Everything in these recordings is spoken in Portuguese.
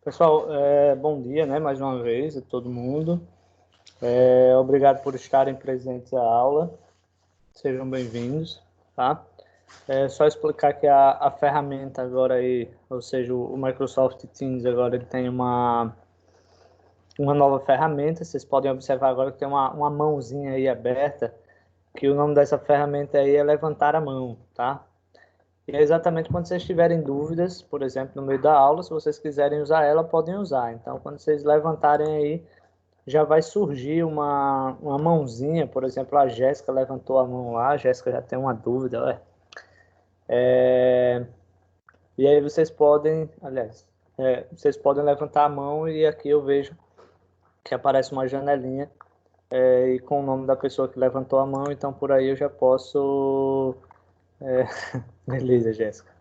Pessoal, bom dia, né, mais uma vez a todo mundo. Obrigado por estarem presentes à aula. Sejam bem-vindos, tá? Só explicar que a ferramenta agora aí, ou seja, o Microsoft Teams agora ele tem uma nova ferramenta. Vocês podem observar agora que tem uma mãozinha aí aberta, que o nome dessa ferramenta aí é levantar a mão, tá? E é exatamente quando vocês tiverem dúvidas, por exemplo, no meio da aula, se vocês quiserem usar ela, podem usar. Então, quando vocês levantarem aí, já vai surgir uma mãozinha. Por exemplo, a Jéssica levantou a mão lá, a Jéssica já tem uma dúvida, ué. E aí vocês podem, aliás, vocês podem levantar a mão e aqui eu vejo que aparece uma janelinha e com o nome da pessoa que levantou a mão, então por aí eu já posso... Beleza, Jéssica.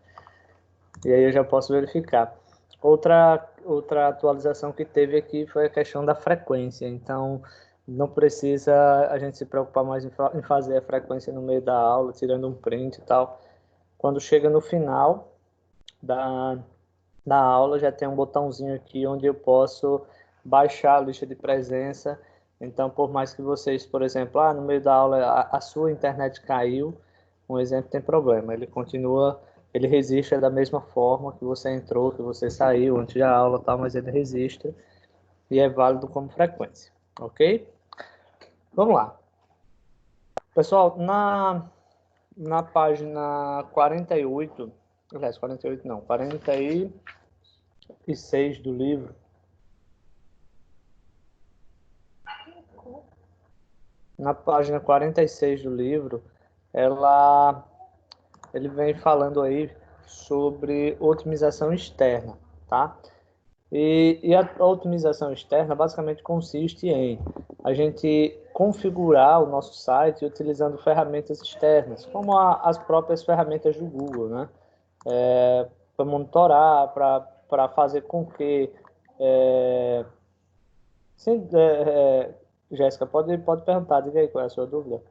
E aí eu já posso verificar. Outra atualização que teve aqui foi a questão da frequência. Então, não precisa a gente se preocupar mais em fazer a frequência no meio da aula, tirando um print e tal. Quando chega no final da aula, já tem um botãozinho aqui onde eu posso baixar a lista de presença. Então, por mais que vocês, por exemplo, no meio da aula a sua internet caiu, um exemplo, tem problema. Ele resiste da mesma forma que você entrou, que você saiu antes da aula, tal, mas ele resiste e é válido como frequência, ok? Vamos lá. Pessoal, na página 48, aliás, 48 não, 46 do livro, na página 46 do livro, ele vem falando aí sobre otimização externa, tá? E a otimização externa basicamente consiste em a gente configurar o nosso site utilizando ferramentas externas, como as próprias ferramentas do Google, né? Para monitorar, para fazer com que... Sim, Jéssica, pode perguntar, diga aí qual é a sua dúvida.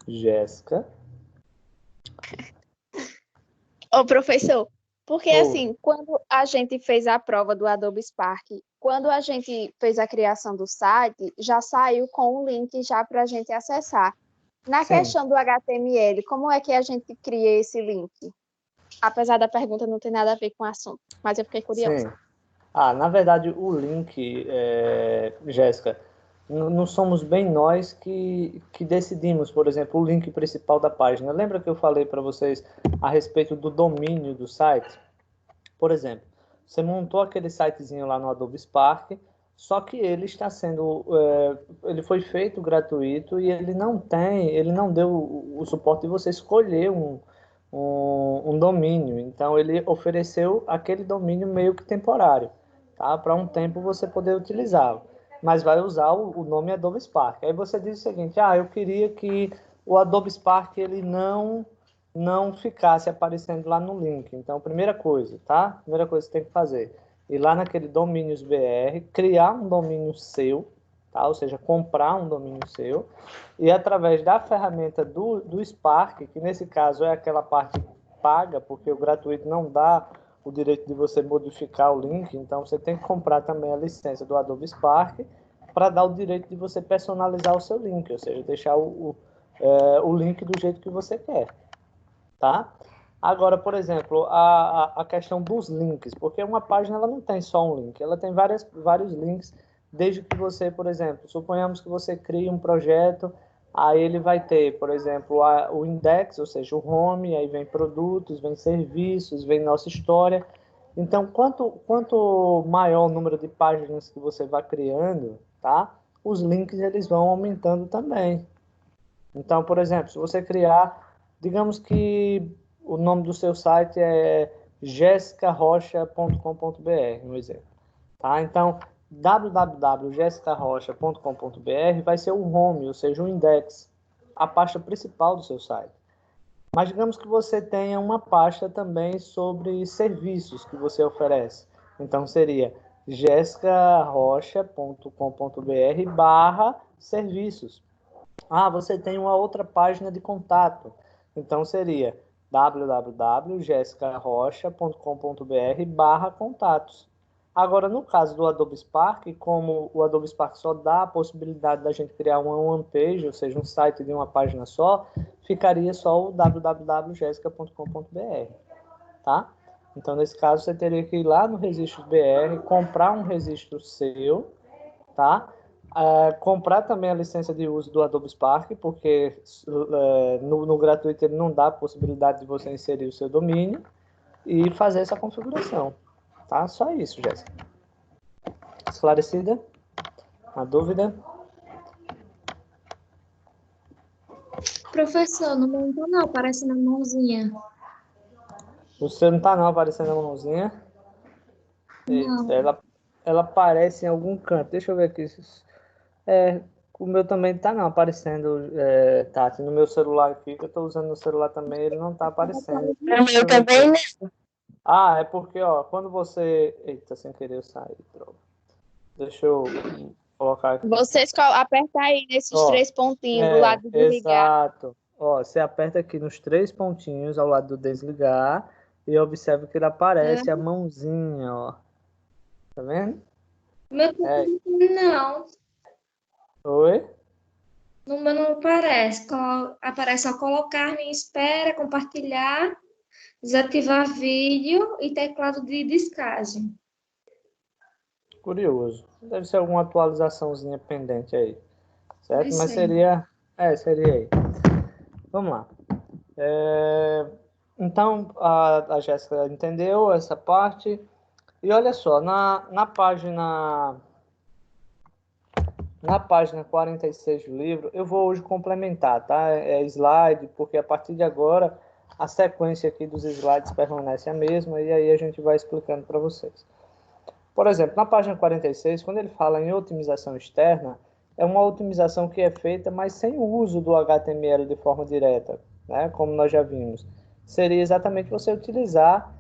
Jéssica? Ô, professor, porque assim, quando a gente fez a prova do Adobe Spark, quando a gente fez a criação do site, já saiu com o link já para a gente acessar. Na Sim. questão do HTML, como é que a gente cria esse link? Apesar da pergunta não ter nada a ver com o assunto, mas eu fiquei curiosa. Sim. Na verdade, o link, Jéssica, não somos bem nós que decidimos, por exemplo, o link principal da página. Lembra que eu falei para vocês a respeito do domínio do site? Por exemplo, você montou aquele sitezinho lá no Adobe Spark, só que ele está sendo, ele foi feito gratuito e ele não deu o suporte de você escolher um domínio. Então, ele ofereceu aquele domínio meio que temporário, tá? Para um tempo você poder utilizá-lo, mas vai usar o nome Adobe Spark. Aí você diz o seguinte: eu queria que o Adobe Spark ele não ficasse aparecendo lá no link. Então, primeira coisa, tá? Primeira coisa que você tem que fazer, ir lá naquele domínios BR, criar um domínio seu, tá? Ou seja, comprar um domínio seu, e através da ferramenta do Spark, que nesse caso é aquela parte paga, porque o gratuito não dá o direito de você modificar o link, então você tem que comprar também a licença do Adobe Spark para dar o direito de você personalizar o seu link, ou seja, deixar o link do jeito que você quer. Tá? Agora, por exemplo, a questão dos links, porque uma página ela não tem só um link, ela tem vários links, desde que você, por exemplo, suponhamos que você crie um projeto, aí ele vai ter, por exemplo, o index, ou seja, o home, aí vem produtos, vem serviços, vem nossa história. Então, quanto maior o número de páginas que você vai criando, tá? Os links eles vão aumentando também. Então, por exemplo, se você criar, digamos que o nome do seu site é jessicarocha.com.br, um exemplo. Tá? Então, www.jessicarocha.com.br vai ser o home, ou seja, o index, a pasta principal do seu site. Mas digamos que você tenha uma pasta também sobre serviços que você oferece. Então, seria jessicarocha.com.br/serviços. Você tem uma outra página de contato. Então, seria www.jessicarocha.com.br/contatos. Agora, no caso do Adobe Spark, como o Adobe Spark só dá a possibilidade da gente criar uma one page, ou seja, um site de uma página só, ficaria só o www.jessica.com.br, tá? Então, nesse caso, você teria que ir lá no Registros BR, comprar um registro seu, tá? Comprar também a licença de uso do Adobe Spark, porque no gratuito ele não dá a possibilidade de você inserir o seu domínio e fazer essa configuração, tá? Só isso, Jéssica. Esclarecida? A dúvida? Professor, no meu então não aparece na mãozinha. O seu não tá não aparecendo a mãozinha? Não. Eita, ela aparece em algum canto. Deixa eu ver aqui. O meu também tá não aparecendo, Tati, no meu celular aqui, que eu tô usando no celular também, ele não tá aparecendo. O meu também, né? Ah, é porque, ó, quando você... Eita, sem querer eu saí, droga. Deixa eu colocar aqui. Vocês apertam aí nesses Ó, três pontinhos do lado de ligar. exato. Ó, você aperta aqui nos três pontinhos ao lado do desligar e observa que ele aparece a mãozinha, ó. Tá vendo? No meu não. Oi? No meu não aparece. Aparece só colocar em espera, compartilhar, desativar vídeo e teclado de descagem. Curioso. Deve ser alguma atualizaçãozinha pendente aí. Certo? Deve Mas ser. seria... seria aí. Vamos lá. Então, a Jéssica entendeu essa parte. E olha só, na página 46 do livro, eu vou hoje complementar, tá? Slide, porque a partir de agora a sequência aqui dos slides permanece a mesma e aí a gente vai explicando para vocês. Por exemplo, na página 46, quando ele fala em otimização externa, é uma otimização que é feita, mas sem o uso do HTML de forma direta, né? Como nós já vimos. Seria exatamente você utilizar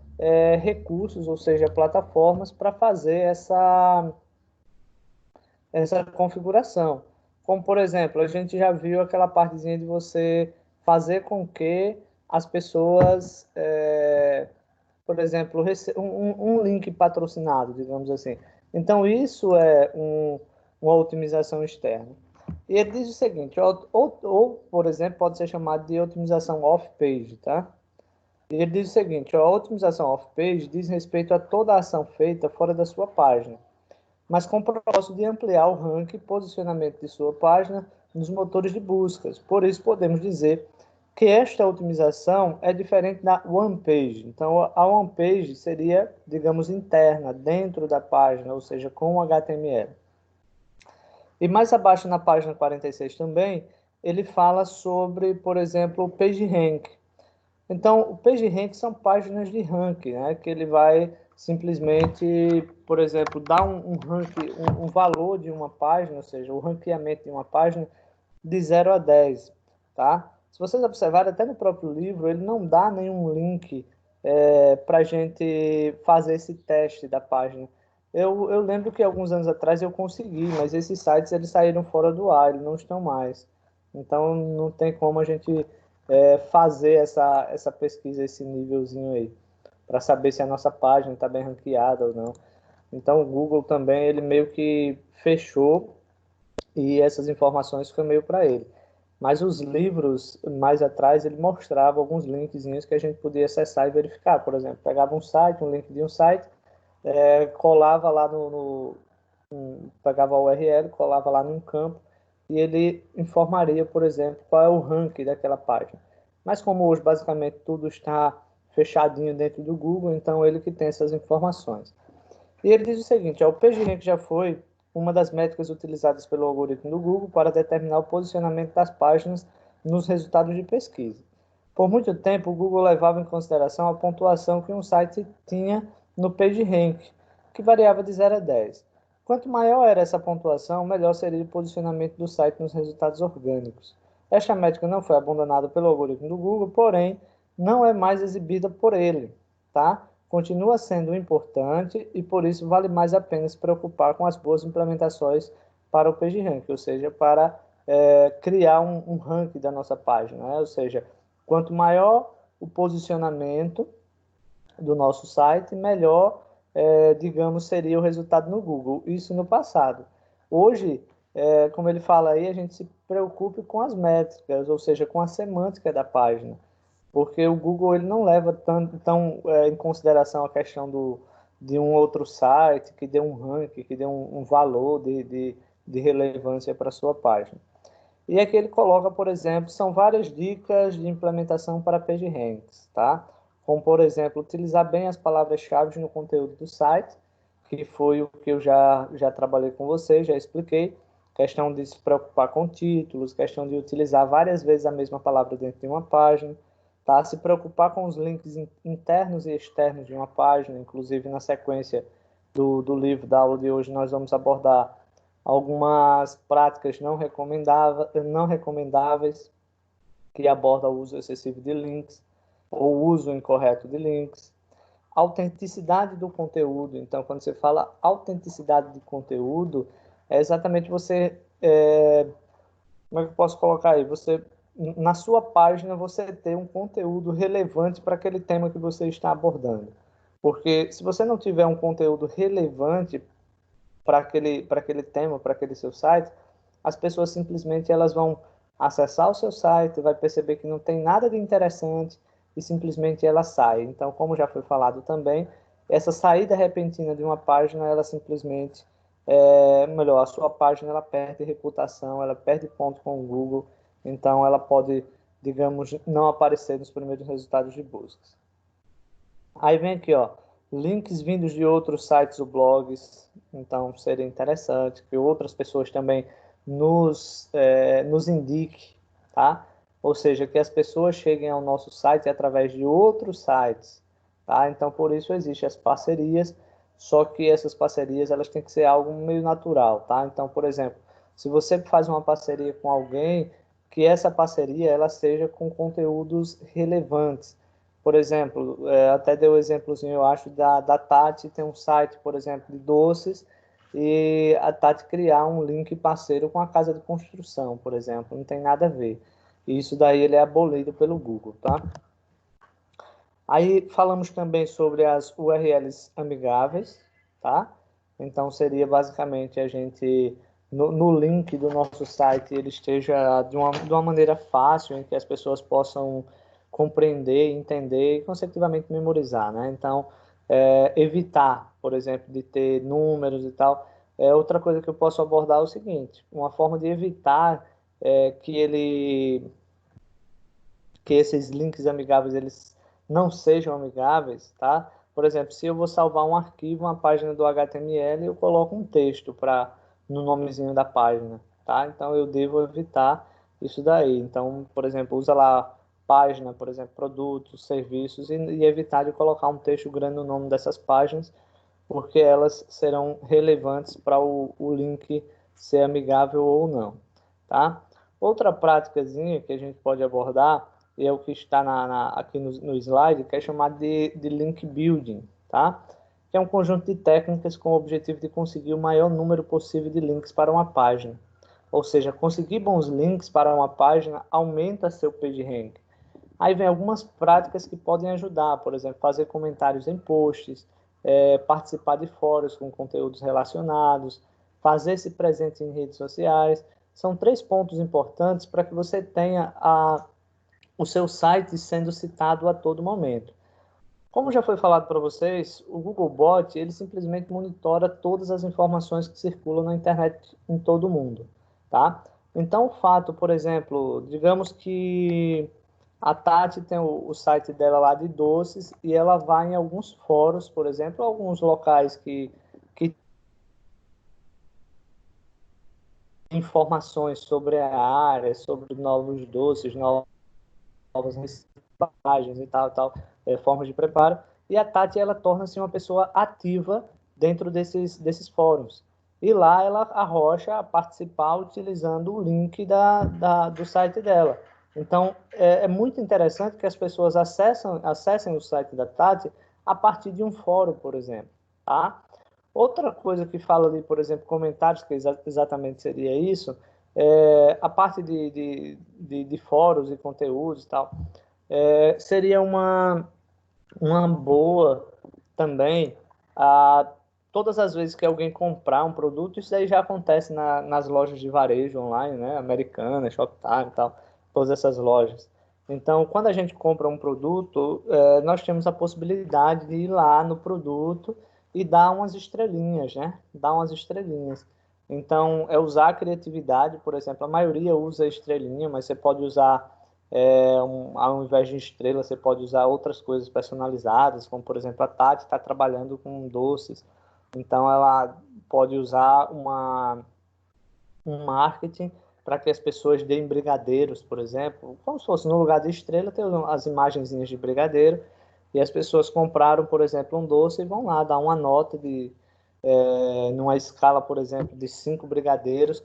recursos, ou seja, plataformas, para fazer essa configuração. Como, por exemplo, a gente já viu aquela partezinha de você fazer com que as pessoas, por exemplo, um link patrocinado, digamos assim. Então, isso é uma otimização externa. E ele diz o seguinte, por exemplo, pode ser chamado de otimização off-page, tá? E ele diz o seguinte, a otimização off-page diz respeito a toda a ação feita fora da sua página, mas com o propósito de ampliar o ranking e posicionamento de sua página nos motores de buscas. Por isso, podemos dizer que esta otimização é diferente da one page. Então, a one page seria, digamos, interna, dentro da página, ou seja, com HTML. E mais abaixo, na página 46 também, ele fala sobre, por exemplo, o PageRank. Então, o PageRank são páginas de ranking, né? Que ele vai simplesmente, por exemplo, dar um ranking, um valor de uma página, ou seja, o ranqueamento de uma página de 0 a 10, tá? Se vocês observarem, até no próprio livro, ele não dá nenhum link para a gente fazer esse teste da página. Eu lembro que alguns anos atrás eu consegui, mas esses sites eles saíram fora do ar, eles não estão mais. Então, não tem como a gente fazer essa pesquisa, esse nívelzinho aí, para saber se a nossa página está bem ranqueada ou não. Então, o Google também, ele meio que fechou e essas informações ficam meio para ele. Mas os livros, mais atrás, ele mostrava alguns linkzinhos que a gente podia acessar e verificar. Por exemplo, pegava um site, um link de um site, colava lá pegava a URL, colava lá num campo e ele informaria, por exemplo, qual é o ranking daquela página. Mas como hoje basicamente tudo está fechadinho dentro do Google, então ele que tem essas informações. E ele diz o seguinte, o PageRank já foi uma das métricas utilizadas pelo algoritmo do Google para determinar o posicionamento das páginas nos resultados de pesquisa. Por muito tempo, o Google levava em consideração a pontuação que um site tinha no PageRank, que variava de 0 a 10. Quanto maior era essa pontuação, melhor seria o posicionamento do site nos resultados orgânicos. Esta métrica não foi abandonada pelo algoritmo do Google, porém, não é mais exibida por ele, tá? Continua sendo importante e por isso vale mais a pena se preocupar com as boas implementações para o PageRank, ou seja, para criar um ranking da nossa página, né? Ou seja, quanto maior o posicionamento do nosso site, melhor, digamos, seria o resultado no Google. Isso no passado. Hoje, como ele fala aí, a gente se preocupe com as métricas, ou seja, com a semântica da página, porque o Google ele não leva tão em consideração a questão de um outro site que dê um ranking, que dê um valor de relevância para a sua página. E aqui ele coloca, por exemplo, são várias dicas de implementação para PageRanks, tá? Como, por exemplo, utilizar bem as palavras-chave no conteúdo do site, que foi o que eu já trabalhei com vocês, já expliquei. Questão de se preocupar com títulos, questão de utilizar várias vezes a mesma palavra dentro de uma página, tá? Se preocupar com os links internos e externos de uma página, inclusive na sequência do livro da aula de hoje nós vamos abordar algumas práticas não recomendáveis que abordam o uso excessivo de links ou o uso incorreto de links. Autenticidade do conteúdo. Então, quando você fala autenticidade de conteúdo, é exatamente você... como é que eu posso colocar aí? Você, na sua página, você ter um conteúdo relevante para aquele tema que você está abordando. Porque se você não tiver um conteúdo relevante para aquele tema, para aquele seu site, as pessoas simplesmente elas vão acessar o seu site, vai perceber que não tem nada de interessante e simplesmente ela sai. Então, como já foi falado também, essa saída repentina de uma página, ela simplesmente, melhor, a sua página ela perde reputação, ela perde ponto com o Google, então ela pode, digamos, não aparecer nos primeiros resultados de buscas. Aí vem aqui, ó, links vindos de outros sites ou blogs, então seria interessante que outras pessoas também nos indiquem, tá? Ou seja, que as pessoas cheguem ao nosso site através de outros sites, tá? Então, por isso existem as parcerias, só que essas parcerias elas têm que ser algo meio natural, tá? Então, por exemplo, se você faz uma parceria com alguém, que essa parceria ela seja com conteúdos relevantes. Por exemplo, até dei o exemplozinho, eu acho, da Tati, tem um site, por exemplo, de doces, e a Tati criar um link parceiro com a casa de construção, por exemplo, não tem nada a ver. Isso daí ele é abolido pelo Google, tá? Aí falamos também sobre as URLs amigáveis, tá? Então seria basicamente a gente, no link do nosso site, ele esteja de uma maneira fácil, em que as pessoas possam compreender, entender e, consecutivamente, memorizar, né? Então, evitar, por exemplo, de ter números e tal. Outra coisa que eu posso abordar é o seguinte, uma forma de evitar que esses links amigáveis eles não sejam amigáveis, tá? Por exemplo, se eu vou salvar um arquivo, uma página do HTML, eu coloco um texto no nomezinho da página, tá? Então eu devo evitar isso daí. Então, por exemplo, usa lá página, por exemplo, produtos, serviços e evitar de colocar um texto grande no nome dessas páginas, porque elas serão relevantes para o link ser amigável ou não, tá? Outra práticazinha que a gente pode abordar e é o que está aqui no slide, que é chamado de link building, tá? Que é um conjunto de técnicas com o objetivo de conseguir o maior número possível de links para uma página. Ou seja, conseguir bons links para uma página aumenta seu PageRank. Aí vem algumas práticas que podem ajudar, por exemplo, fazer comentários em posts, participar de fóruns com conteúdos relacionados, fazer-se presente em redes sociais. São 3 pontos importantes para que você tenha o seu site sendo citado a todo momento. Como já foi falado para vocês, o Googlebot ele simplesmente monitora todas as informações que circulam na internet em todo o mundo, tá? Então, o fato, por exemplo, digamos que a Tati tem o site dela lá de doces e ela vai em alguns fóruns, por exemplo, alguns locais que informações sobre a área, sobre novos doces, novas reciclagens e tal, formas de preparo. E a Tati, ela torna-se uma pessoa ativa dentro desses fóruns. E lá ela arrocha a participar utilizando o link do site dela. Então, é muito interessante que as pessoas acessem o site da Tati a partir de um fórum, por exemplo. Tá? Outra coisa que fala ali, por exemplo, comentários, que exatamente seria isso, a parte de fóruns e conteúdos e tal. seria uma boa também, a, todas as vezes que alguém comprar um produto, isso aí já acontece nas lojas de varejo online, né? Americanas, Shoptime e tal, todas essas lojas. Então, quando a gente compra um produto, nós temos a possibilidade de ir lá no produto e dar umas estrelinhas, né? Dar umas estrelinhas. Então, é usar a criatividade, por exemplo, a maioria usa estrelinha, mas você pode usar, ao invés de estrela, você pode usar outras coisas personalizadas, como, por exemplo, a Tati está trabalhando com doces, então ela pode usar um marketing para que as pessoas deem brigadeiros, por exemplo, como se fosse no lugar de estrela, tem as imagenzinhas de brigadeiro, e as pessoas compraram, por exemplo, um doce e vão lá dar uma nota numa escala, por exemplo, de 5 brigadeiros,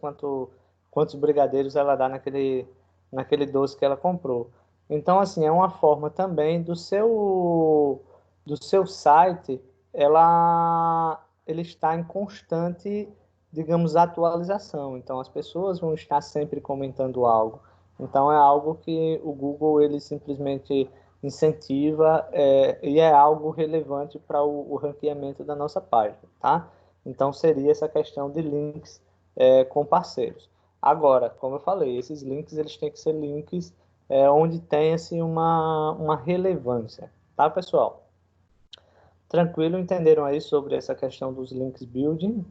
quantos brigadeiros ela dá naquele doce que ela comprou. Então, assim, é uma forma também do seu site, ele está em constante, digamos, atualização. Então, as pessoas vão estar sempre comentando algo. Então, é algo que o Google, ele simplesmente incentiva, e é algo relevante para o ranqueamento da nossa página, tá? Então, seria essa questão de links com parceiros. Agora, como eu falei, esses links, eles têm que ser links onde tem assim, uma relevância, tá, pessoal? Tranquilo? Entenderam aí sobre essa questão dos links building?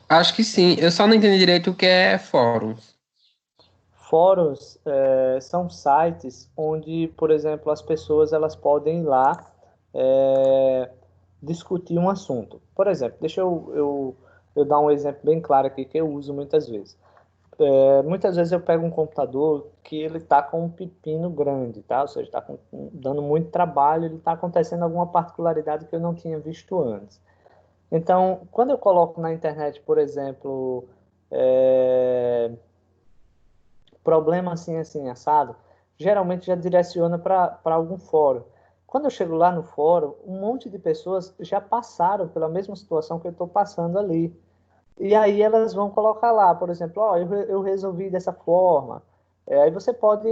Acho que sim. Eu só não entendi direito o que é fóruns. Fóruns são sites onde, por exemplo, as pessoas elas podem ir lá discutir um assunto. Por exemplo, deixa eu dar um exemplo bem claro aqui que eu uso muitas vezes. Muitas vezes eu pego um computador que ele está com um pepino grande, tá? Ou seja, está dando muito trabalho, ele está acontecendo alguma particularidade que eu não tinha visto antes. Então, quando eu coloco na internet, por exemplo, problema assim, assim, assado, geralmente já direciona para algum fórum. Quando eu chego lá no fórum, um monte de pessoas já passaram pela mesma situação que eu estou passando ali. E aí elas vão colocar lá, por exemplo, eu resolvi dessa forma. Aí você pode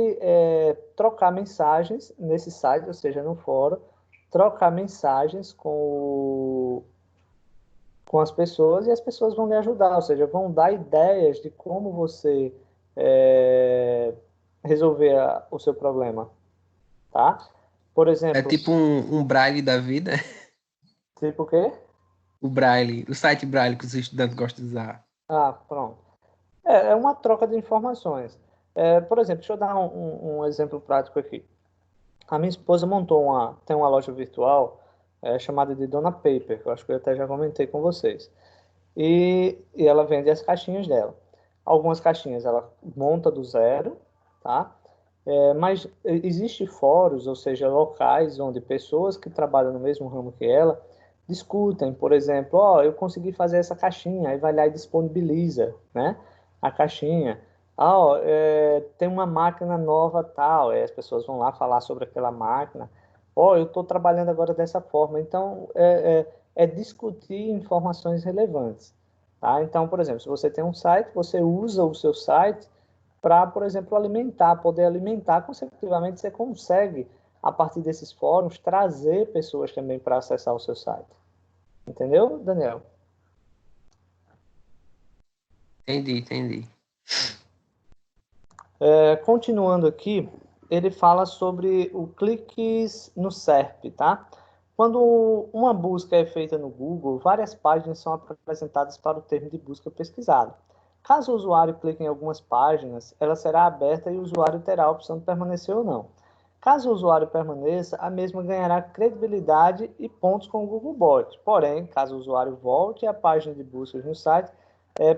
trocar mensagens nesse site, ou seja, no fórum, trocar mensagens com as pessoas e as pessoas vão lhe ajudar, ou seja, vão dar ideias de como você é, resolver o seu problema, tá? Por É exemplo, tipo um Braille da vida. tipo o quê? O Braille, o site Braille que os estudantes gostam de usar. Ah, pronto. É uma troca de informações. Por exemplo, deixa eu dar um exemplo prático aqui. A minha esposa tem uma loja virtual chamada de Dona Paper, que eu acho que eu até já comentei com vocês. E ela vende as caixinhas dela. Algumas caixinhas ela monta do zero, tá? Mas existe fóruns, ou seja, locais onde pessoas que trabalham no mesmo ramo que ela discutem, por exemplo, eu consegui fazer essa caixinha, aí vai lá e disponibiliza, né, a caixinha. Tem uma máquina nova tal, aí as pessoas vão lá falar sobre aquela máquina. Eu estou trabalhando agora dessa forma. Então, é discutir informações relevantes, tá? Então, por exemplo, se você tem um site, você usa o seu site para, por exemplo, poder alimentar, consecutivamente você consegue, a partir desses fóruns, trazer pessoas também para acessar o seu site. Entendeu, Daniel? Entendi. Continuando aqui, ele fala sobre o cliques no SERP, tá? Quando uma busca é feita no Google, várias páginas são apresentadas para o termo de busca pesquisado. Caso o usuário clique em algumas páginas, ela será aberta e o usuário terá a opção de permanecer ou não. Caso o usuário permaneça, a mesma ganhará credibilidade e pontos com o Google Bot. Porém, caso o usuário volte à página de buscas no site,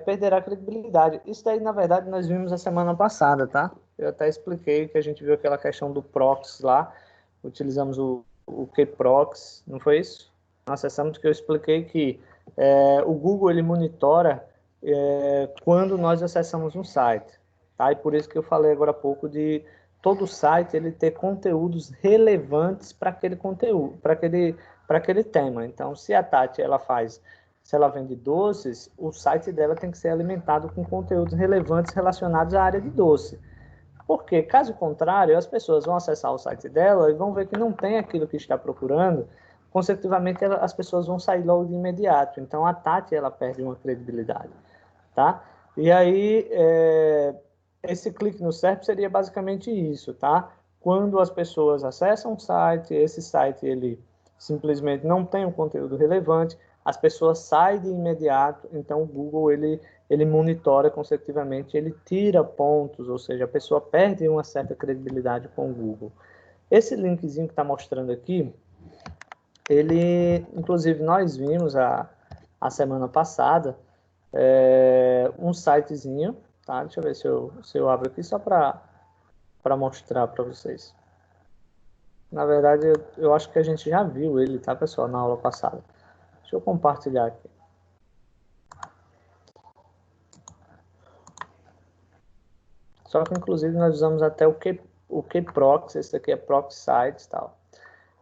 perderá credibilidade. Isso daí, na verdade, nós vimos a semana passada, tá? Eu até expliquei que a gente viu aquela questão do proxy lá, utilizamos o kproxy, não foi isso? Nós acessamos que eu expliquei que o Google ele monitora quando nós acessamos um site, tá? E por isso que eu falei agora há pouco de todo site ele ter conteúdos relevantes para aquele conteúdo, para aquele tema. Então, se a Tati ela faz se ela vende doces, o site dela tem que ser alimentado com conteúdos relevantes relacionados à área de doce. Porque, caso contrário, as pessoas vão acessar o site dela e vão ver que não tem aquilo que está procurando, consecutivamente as pessoas vão sair logo de imediato. Então, a Tati, ela perde uma credibilidade, tá? E aí, esse clique no SERP seria basicamente isso, tá? Quando as pessoas acessam o site, esse site, ele simplesmente não tem um conteúdo relevante, as pessoas saem de imediato, então o Google, ele monitora consecutivamente, ele tira pontos, ou seja, a pessoa perde uma certa credibilidade com o Google. Esse linkzinho que está mostrando aqui, ele, inclusive, nós vimos a semana passada, um sitezinho, tá? Deixa eu ver se eu abro aqui só para mostrar para vocês. Na verdade, eu acho que a gente já viu ele, tá, pessoal, na aula passada. Deixa eu compartilhar aqui. Só que, inclusive, nós usamos até o Kproxy, esse aqui é Proxy Sites e tal.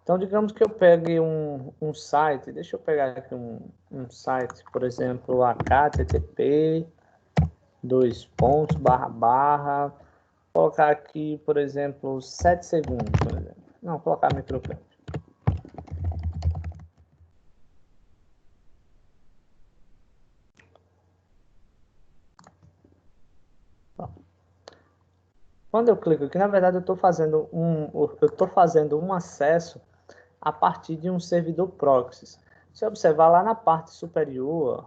Então, digamos que eu pegue um site, deixa eu pegar aqui um site, por exemplo, http colocar aqui, por exemplo, 7 segundos, por exemplo. Não, colocar microcamp. Quando eu clico aqui, na verdade, eu estou fazendo um acesso a partir de um servidor proxy. Se você observar lá na parte superior,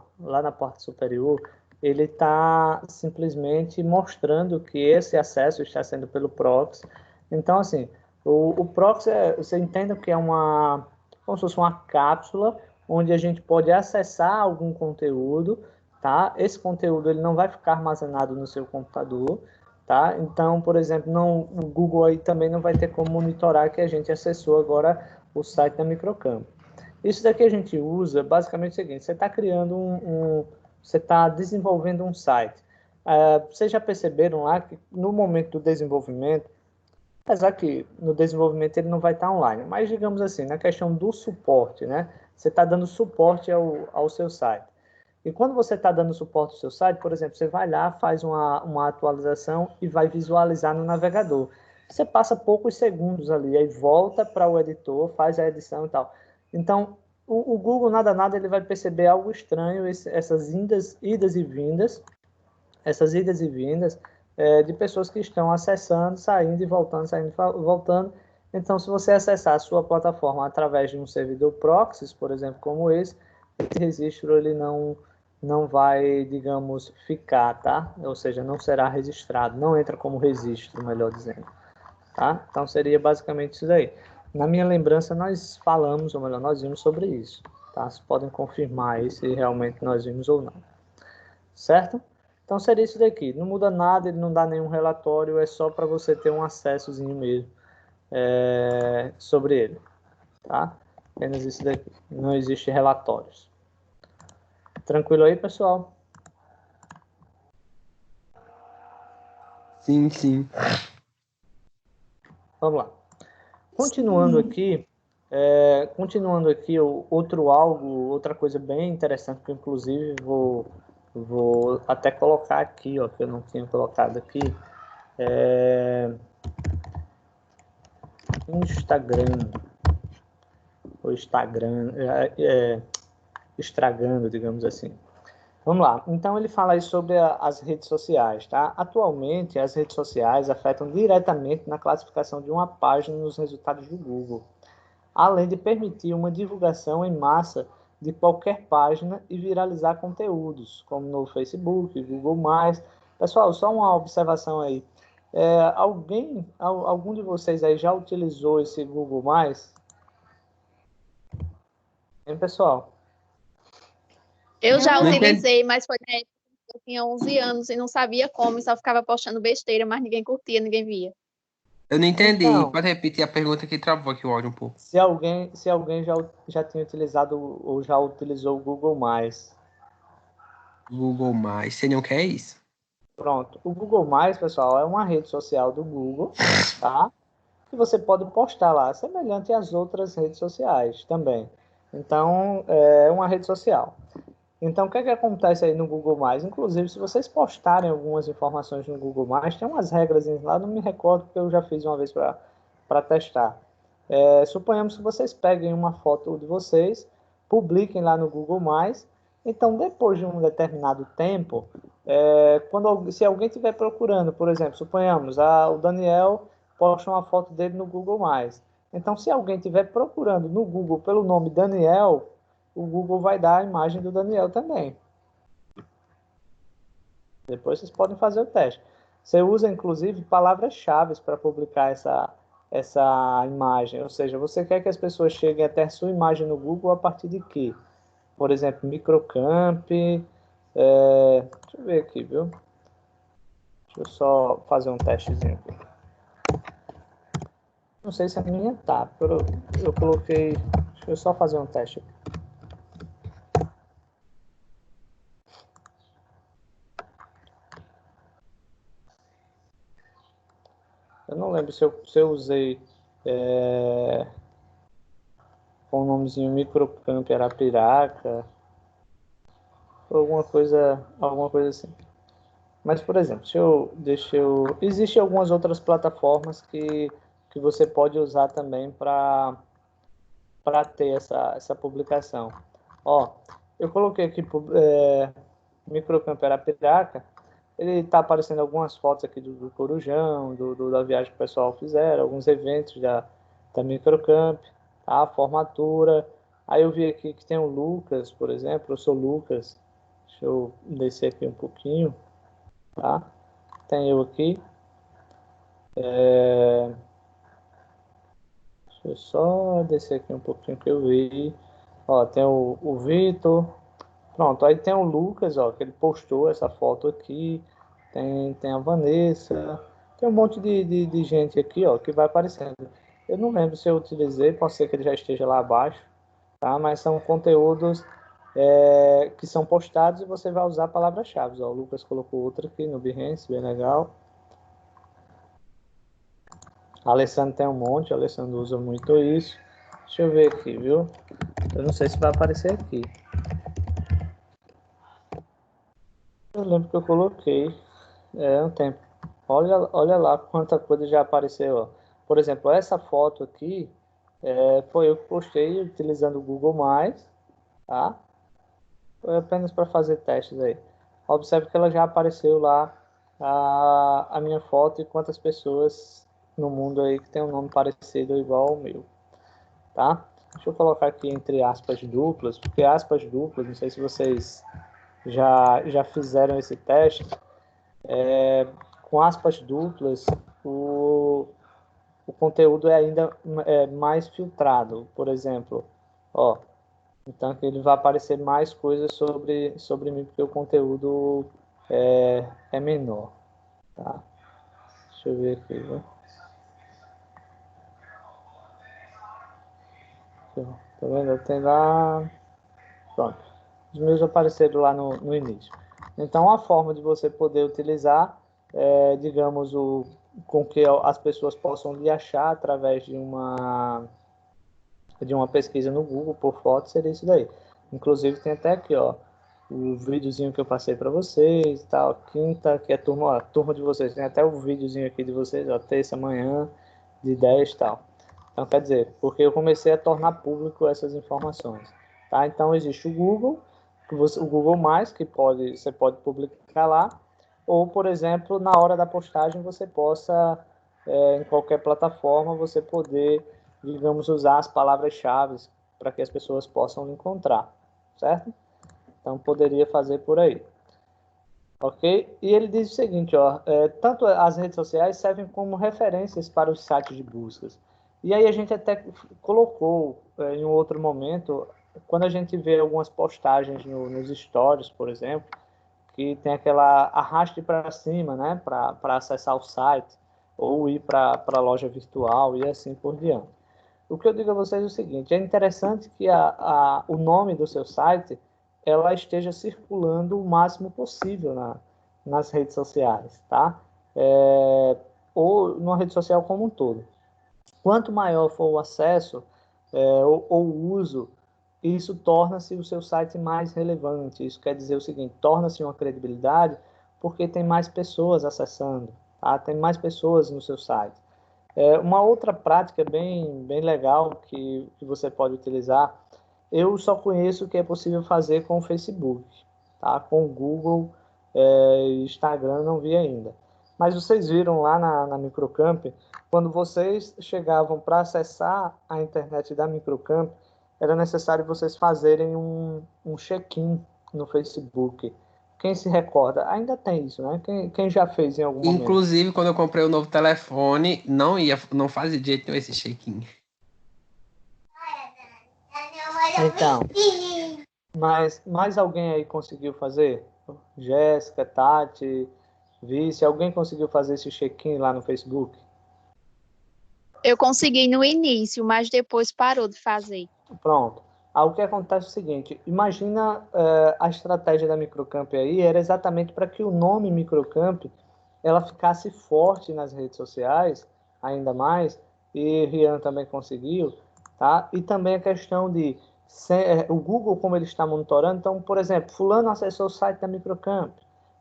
ele está simplesmente mostrando que esse acesso está sendo pelo proxy. Então, assim, o proxy, você entende que é como se fosse uma cápsula onde a gente pode acessar algum conteúdo, tá? Esse conteúdo ele não vai ficar armazenado no seu computador, tá? Então, por exemplo, o Google aí também não vai ter como monitorar que a gente acessou agora o site da Microcampo. Isso daqui a gente usa basicamente o seguinte: você está criando você está desenvolvendo um site. Vocês já perceberam lá que no momento do desenvolvimento, apesar que no desenvolvimento ele não vai estar online, mas digamos assim, na questão do suporte, né? Você está dando suporte ao seu site. E quando você está dando suporte ao seu site, por exemplo, você vai lá, faz uma atualização e vai visualizar no navegador. Você passa poucos segundos ali, aí volta para o editor, faz a edição e tal. Então, o Google, nada, ele vai perceber algo estranho, essas idas e vindas, de pessoas que estão acessando, saindo e voltando, saindo e voltando. Então, se você acessar a sua plataforma através de um servidor proxy, por exemplo, como esse registro ele não vai, digamos, ficar, tá? Ou seja, não será registrado, não entra como registro, melhor dizendo, tá? Então, seria basicamente isso daí. Na minha lembrança, nós falamos, ou melhor, nós vimos sobre isso, tá? Vocês podem confirmar aí se realmente nós vimos ou não, certo? Então, seria isso daqui. Não muda nada, ele não dá nenhum relatório, é só para você ter um acessozinho mesmo sobre ele, tá? Apenas isso daqui. Não existe relatórios. Tranquilo aí, pessoal? Sim, sim. Vamos lá. Continuando aqui, outra coisa bem interessante que inclusive vou até colocar aqui, ó, que eu não tinha colocado aqui, Instagram, ou Instagram, estragando, digamos assim. Vamos lá. Então, ele fala aí sobre as redes sociais, tá? Atualmente, as redes sociais afetam diretamente na classificação de uma página nos resultados do Google, além de permitir uma divulgação em massa de qualquer página e viralizar conteúdos, como no Facebook, Google+. Pessoal, só uma observação aí. Algum de vocês aí já utilizou esse Google+? Hein, pessoal? Eu já Não entendi. utilizei, mas foi na época que eu tinha 11 anos e não sabia como, e só ficava postando besteira, mas ninguém curtia, ninguém via. Eu não entendi. Então, Pode repetir a pergunta que travou aqui o áudio um pouco. se alguém já tinha utilizado ou já utilizou o Google+. Google+. Você não quer isso? Pronto. O Google+, pessoal, é uma rede social do Google, tá? Que você pode postar lá, semelhante às outras redes sociais também. Então, é uma rede social. Então, o que é que acontece aí no Google+? Inclusive, se vocês postarem algumas informações no Google+, tem umas regras lá, não me recordo, porque eu já fiz uma vez para testar. Suponhamos que vocês peguem uma foto de vocês, publiquem lá no Google+, então, depois de um determinado tempo, se alguém estiver procurando, por exemplo, suponhamos, o Daniel posta uma foto dele no Google+. Então, se alguém estiver procurando no Google pelo nome Daniel, o Google vai dar a imagem do Daniel também. Depois vocês podem fazer o teste. Você usa, inclusive, palavras-chave para publicar essa imagem. Ou seja, você quer que as pessoas cheguem até a sua imagem no Google a partir de quê? Por exemplo, microcamp. Deixa eu ver aqui, viu? Deixa eu só fazer um testezinho aqui. Não sei se a minha tá. Eu coloquei... Deixa eu só fazer um teste aqui. Eu não lembro se eu usei com o nomezinho Microcamp Arapiraca ou alguma coisa assim. Mas, por exemplo, existem algumas outras plataformas que você pode usar também para ter essa publicação. Ó, eu coloquei aqui Microcamp Arapiraca. Ele está aparecendo algumas fotos aqui do Corujão, da viagem que o pessoal fizeram, alguns eventos da Microcamp, tá? Formatura. Aí eu vi aqui que tem o Lucas, por exemplo. Eu sou Lucas. Deixa eu descer aqui um pouquinho, tá? Tem eu aqui. Deixa eu só descer aqui um pouquinho que eu vi. Ó, tem o Vitor. Pronto, aí tem o Lucas, ó, que ele postou essa foto aqui. Tem a Vanessa. Tem um monte de gente aqui, ó, que vai aparecendo. Eu não lembro se eu utilizei, pode ser que ele já esteja lá abaixo, tá? Mas são conteúdos que são postados e você vai usar palavras-chave. O Lucas colocou outra aqui no Behance, bem legal. A Alessandro tem um monte, a Alessandro usa muito isso. Deixa eu ver aqui, viu? Eu não sei se vai aparecer aqui. Eu lembro que eu coloquei um tempo. Olha lá quanta coisa já apareceu. Ó. Por exemplo, essa foto aqui foi eu que postei utilizando o Google+, tá? Foi apenas para fazer testes aí. Observe que ela já apareceu lá a minha foto e quantas pessoas no mundo aí que tem um nome parecido igual ao meu, tá? Deixa eu colocar aqui entre aspas duplas, porque aspas duplas, não sei se vocês já fizeram esse teste, com aspas duplas, o conteúdo é ainda mais filtrado. Por exemplo, ó, então aqui ele vai aparecer mais coisas sobre mim, porque o conteúdo é menor, tá? Deixa eu ver aqui, viu? Tá vendo? Tem lá... Pronto. Os meus apareceram lá no início. Então, a forma de você poder utilizar, digamos, com que as pessoas possam lhe achar através de uma pesquisa no Google por foto, seria isso daí. Inclusive, tem até aqui, ó, o videozinho que eu passei para vocês, tal, quinta, que é a turma de vocês, tem até o videozinho aqui de vocês, ó, terça, manhã, de 10 e tal. Então, quer dizer, porque eu comecei a tornar público essas informações, tá? Então, existe o Google, o Google+, que você pode publicar lá, ou, por exemplo, na hora da postagem, você possa, em qualquer plataforma, você poder, digamos, usar as palavras-chave para que as pessoas possam encontrar, certo? Então, poderia fazer por aí. Ok? E ele diz o seguinte, ó, tanto as redes sociais servem como referências para os sites de buscas. E aí a gente até colocou em um outro momento, quando a gente vê algumas postagens nos stories, por exemplo, que tem aquela arraste para cima, né, para acessar o site, ou ir para a loja virtual e assim por diante. O que eu digo a vocês é o seguinte, é interessante que o nome do seu site ela esteja circulando o máximo possível nas redes sociais, tá? Ou numa rede social como um todo. Quanto maior for o acesso ou o uso isso torna-se o seu site mais relevante. Isso quer dizer o seguinte, torna-se uma credibilidade porque tem mais pessoas acessando, tá? Tem mais pessoas no seu site. Uma outra prática bem legal que você pode utilizar, eu só conheço o que é possível fazer com o Facebook, tá? Com o Google, Instagram não vi ainda. Mas vocês viram lá na Microcamp, quando vocês chegavam para acessar a internet da Microcamp, era necessário vocês fazerem um check-in no Facebook. Quem se recorda? Ainda tem isso, né? Quem já fez em algum momento? Inclusive, quando eu comprei o novo telefone, não fazia de jeito nenhum esse check-in. Então, mas mais alguém aí conseguiu fazer? Jéssica, Tati, Vice, alguém conseguiu fazer esse check-in lá no Facebook? Eu consegui no início, mas depois parou de fazer. Pronto. O que acontece é o seguinte, imagina a estratégia da Microcamp aí, era exatamente para que o nome Microcamp ela ficasse forte nas redes sociais, ainda mais, e Rian também conseguiu, tá? E também a questão de o Google, como ele está monitorando, então, por exemplo, fulano acessou o site da Microcamp,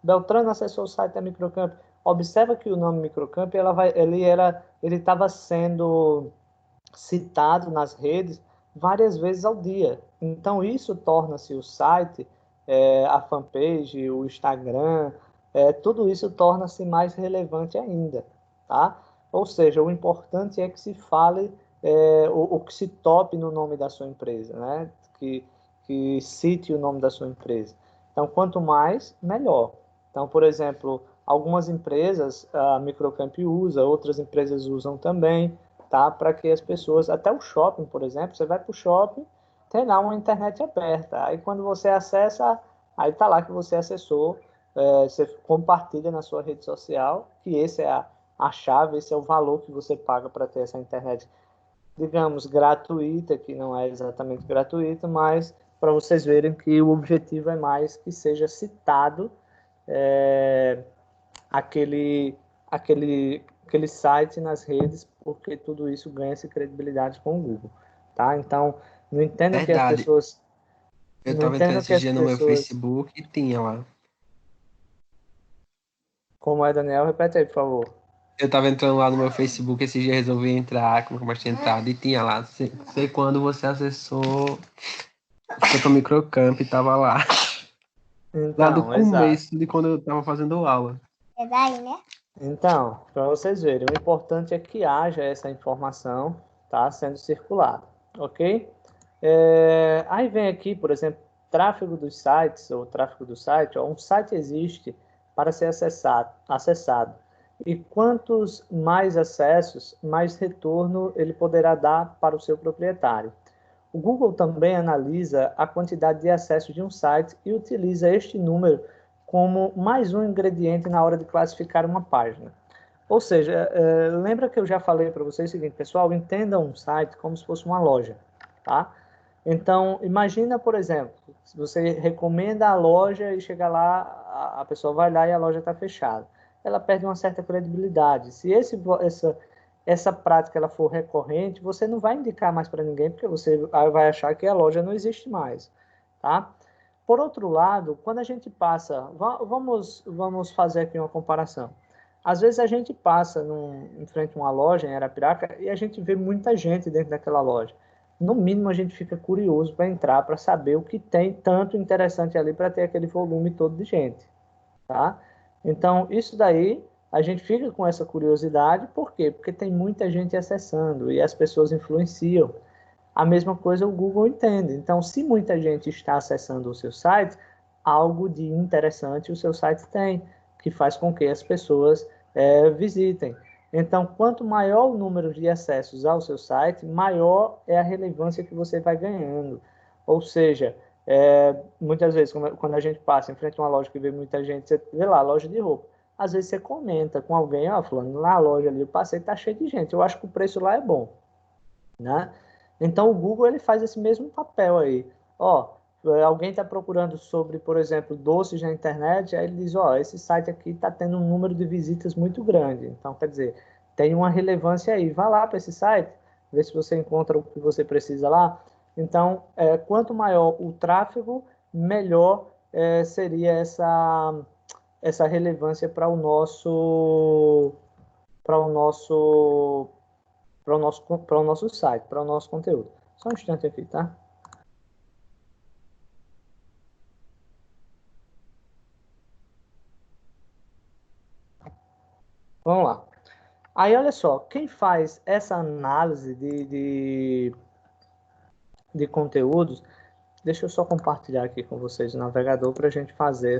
Beltrano acessou o site da Microcamp, observa que o nome Microcamp, ele estava sendo citado nas redes várias vezes ao dia. Então, isso torna-se o site, a fanpage, o Instagram, tudo isso torna-se mais relevante ainda, tá? Ou seja, o importante é que se fale, o que se tope no nome da sua empresa, né? Que cite o nome da sua empresa. Então, quanto mais, melhor. Então, por exemplo, algumas empresas, a Microcamp usa, outras empresas usam também, tá? Para que as pessoas, até o shopping, por exemplo, você vai para o shopping, tem lá uma internet aberta. Aí quando você acessa, aí tá lá que você acessou, você compartilha na sua rede social, que esse é a chave, esse é o valor que você paga para ter essa internet, digamos, gratuita, que não é exatamente gratuita, mas para vocês verem que o objetivo é mais que seja citado aquele, aquele site nas redes, porque tudo isso ganha-se credibilidade com o Google, tá? Então, não entenda que as Verdade. pessoas... Eu Não tava entrando entendo que esses as dias no meu pessoas... Facebook e tinha lá. Como é, Daniel? Repete aí, por favor. Eu tava entrando lá no meu Facebook, esse dia resolvi entrar, como eu tinha entrado, e tinha lá. Sei quando você acessou, foi pro Microcamp e tava lá. Lá do Então, exato. começo de quando eu tava fazendo aula. É daí, né? Então, para vocês verem, o importante é que haja essa informação, tá, sendo circulada, ok? Aí vem aqui, por exemplo, tráfego dos sites, ou tráfego do site. Um site existe para ser acessado. E quantos mais acessos, mais retorno ele poderá dar para o seu proprietário. O Google também analisa a quantidade de acessos de um site e utiliza este número como mais um ingrediente na hora de classificar uma página. Ou seja, lembra que eu já falei para vocês o seguinte, pessoal, entendam um site como se fosse uma loja, tá? Então, imagina, por exemplo, se você recomenda a loja e chega lá, a pessoa vai lá e a loja está fechada. Ela perde uma certa credibilidade. Se essa prática ela for recorrente, você não vai indicar mais para ninguém, porque você vai achar que a loja não existe mais, tá? Por outro lado, quando a gente passa, vamos fazer aqui uma comparação. Às vezes a gente passa em frente a uma loja em Arapiraca e a gente vê muita gente dentro daquela loja. No mínimo a gente fica curioso para entrar, para saber o que tem tanto interessante ali para ter aquele volume todo de gente, tá? Então, isso daí, a gente fica com essa curiosidade, por quê? Porque tem muita gente acessando e as pessoas influenciam. A mesma coisa o Google entende. Então, se muita gente está acessando o seu site, algo de interessante o seu site tem, que faz com que as pessoas visitem. Então, quanto maior o número de acessos ao seu site, maior é a relevância que você vai ganhando. Ou seja, muitas vezes, quando a gente passa em frente a uma loja que vê muita gente, você vê lá, loja de roupa. Às vezes você comenta com alguém, falando, na loja ali, eu passei, tá cheio de gente, eu acho que o preço lá é bom, né? Então, o Google ele faz esse mesmo papel aí. Alguém está procurando sobre, por exemplo, doces na internet, aí ele diz, esse site aqui está tendo um número de visitas muito grande. Então, quer dizer, tem uma relevância aí. Vá lá para esse site, vê se você encontra o que você precisa lá. Então, quanto maior o tráfego, melhor seria essa relevância para o nosso site, para o nosso conteúdo. Só um instante aqui, tá? Vamos lá. Aí, olha só, quem faz essa análise de conteúdos, deixa eu só compartilhar aqui com vocês o navegador para a gente fazer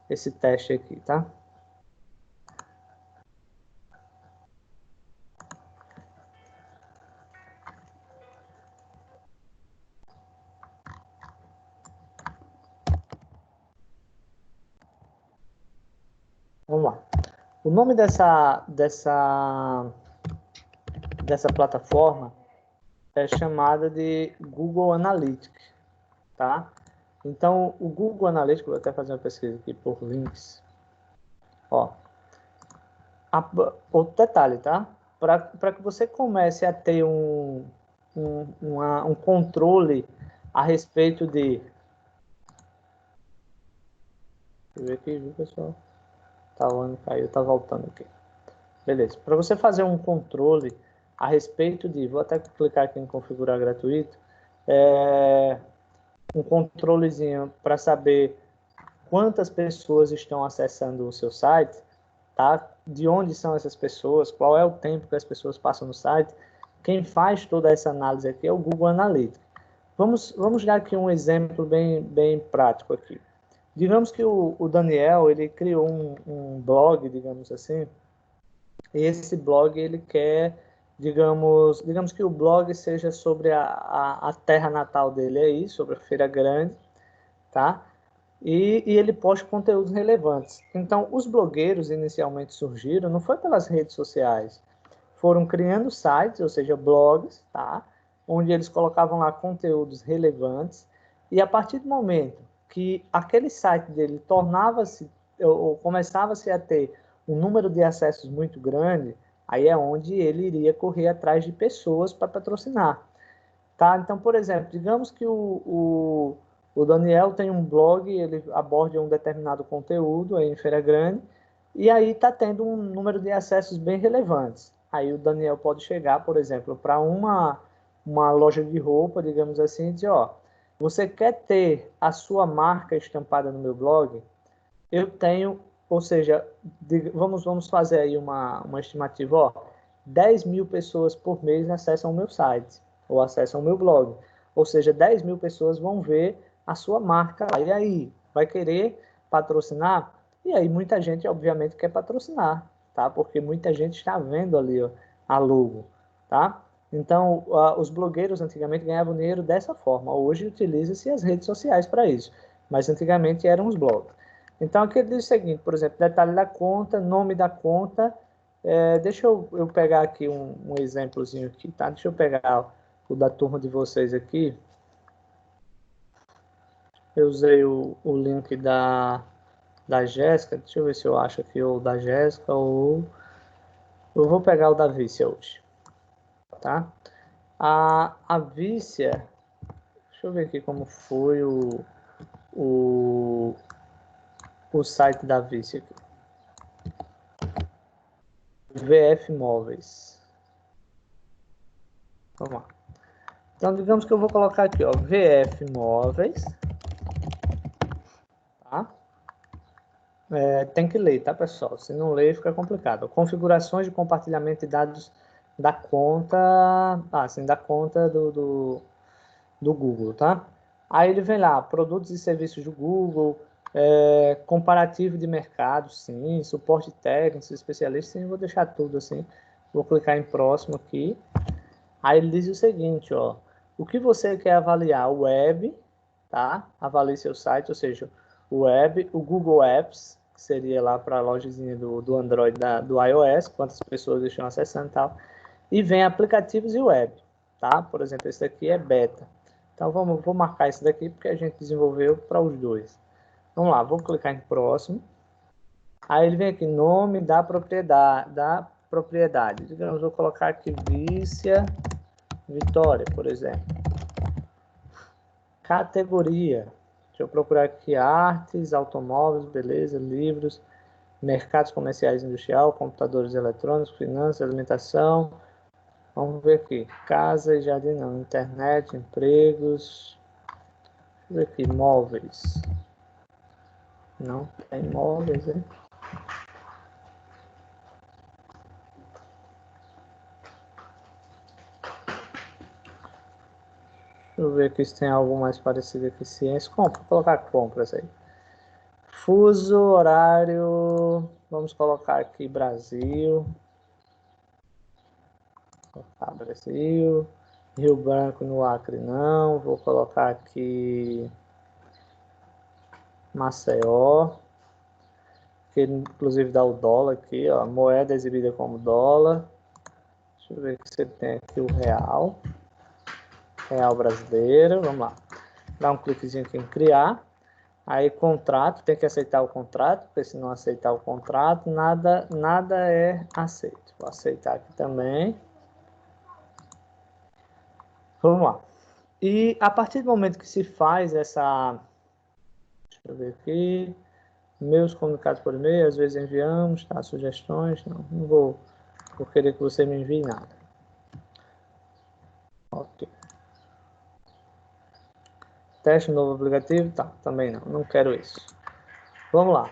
esse teste aqui, tá? Vamos lá. O nome dessa plataforma é chamada de Google Analytics, tá? Então, o Google Analytics, vou até fazer uma pesquisa aqui por links. Ó, outro detalhe, tá? Para que você comece a ter um controle a respeito de... Deixa eu ver aqui, viu, pessoal? Tá, o ano caiu, tá voltando aqui. Beleza. Para você fazer um controle a respeito de... Vou até clicar aqui em configurar gratuito. Um controlezinho para saber quantas pessoas estão acessando o seu site, tá? De onde são essas pessoas, qual é o tempo que as pessoas passam no site. Quem faz toda essa análise aqui é o Google Analytics. Vamos dar aqui um exemplo bem prático aqui. Digamos que o Daniel, ele criou um blog, digamos assim, e esse blog ele quer, digamos que o blog seja sobre a terra natal dele aí, sobre a Feira Grande, tá? E ele posta conteúdos relevantes. Então, os blogueiros inicialmente surgiram, não foi pelas redes sociais, foram criando sites, ou seja, blogs, tá? Onde eles colocavam lá conteúdos relevantes, e a partir do momento que aquele site dele tornava-se, ou começava-se a ter um número de acessos muito grande, aí é onde ele iria correr atrás de pessoas para patrocinar. Tá? Então, por exemplo, digamos que o Daniel tem um blog, ele aborda um determinado conteúdo aí em Feira Grande, e aí está tendo um número de acessos bem relevantes. Aí o Daniel pode chegar, por exemplo, para uma loja de roupa, digamos assim, e dizer, ó, você quer ter a sua marca estampada no meu blog? Eu tenho, ou seja, vamos fazer aí uma estimativa, ó, 10 mil pessoas por mês acessam o meu site, ou acessam o meu blog. Ou seja, 10 mil pessoas vão ver a sua marca lá. E aí, vai querer patrocinar? E aí, muita gente, obviamente, quer patrocinar, tá? Porque muita gente está vendo ali, ó, a logo, tá? Então, os blogueiros antigamente ganhavam dinheiro dessa forma. Hoje, utiliza-se as redes sociais para isso. Mas antigamente eram os blogs. Então, aqui ele diz o seguinte, por exemplo, detalhe da conta, nome da conta. Deixa eu pegar aqui um exemplozinho aqui, tá? Deixa eu pegar o da turma de vocês aqui. Eu usei o link da Jéssica. Deixa eu ver se eu acho aqui o da Jéssica ou... Eu vou pegar o da Vícia hoje, tá? A Vícia... Deixa eu ver aqui como foi o site da Vícia aqui. VF Móveis. Vamos lá. Então, digamos que eu vou colocar aqui, ó, VF Móveis. Tá? Tem que ler, tá, pessoal? Se não ler, fica complicado. Configurações de compartilhamento de dados da conta, da conta do Google, tá? Aí ele vem lá, produtos e serviços do Google, comparativo de mercado, sim, suporte técnico, especialista, sim, vou deixar tudo assim. Vou clicar em próximo aqui. Aí ele diz o seguinte, ó, o que você quer avaliar? O web, tá? Avalie seu site, ou seja, o web, o Google Apps, que seria lá para a lojazinha do Android, do iOS, quantas pessoas estão acessando e tal. E vem aplicativos e web, tá? Por exemplo, esse daqui é beta. Então, vou marcar esse daqui porque a gente desenvolveu para os dois. Vamos lá, vou clicar em próximo. Aí ele vem aqui, nome da propriedade. Digamos, vou colocar aqui Vícia Vitória, por exemplo. categoria. Deixa eu procurar aqui artes, automóveis, beleza, livros, mercados comerciais e industrial, computadores eletrônicos, finanças, alimentação. Vamos ver aqui. Casa e jardim não. Internet, empregos. Deixa eu ver aqui. Móveis. Não tem móveis, hein? Deixa eu ver aqui se tem algo mais parecido aqui. Ciência. Compra. Vou colocar compras aí. Fuso, horário. Vamos colocar aqui Brasil. Vou colocar Brasil. Rio Branco no Acre não. Vou colocar aqui Maceió. Que inclusive dá o dólar aqui, ó. Moeda exibida como dólar. Deixa eu ver se ele tem aqui o real. Real brasileiro. Vamos lá. Dá um cliquezinho aqui em criar. Aí contrato, tem que aceitar o contrato, porque se não aceitar o contrato, nada é aceito. Vou aceitar aqui também. Vamos lá. E a partir do momento que se faz essa... Deixa eu ver aqui. Meus comunicados por e-mail, às vezes enviamos, tá? Sugestões, não vou querer que você me envie nada. Ok. Teste novo aplicativo, tá? Também não quero isso. Vamos lá.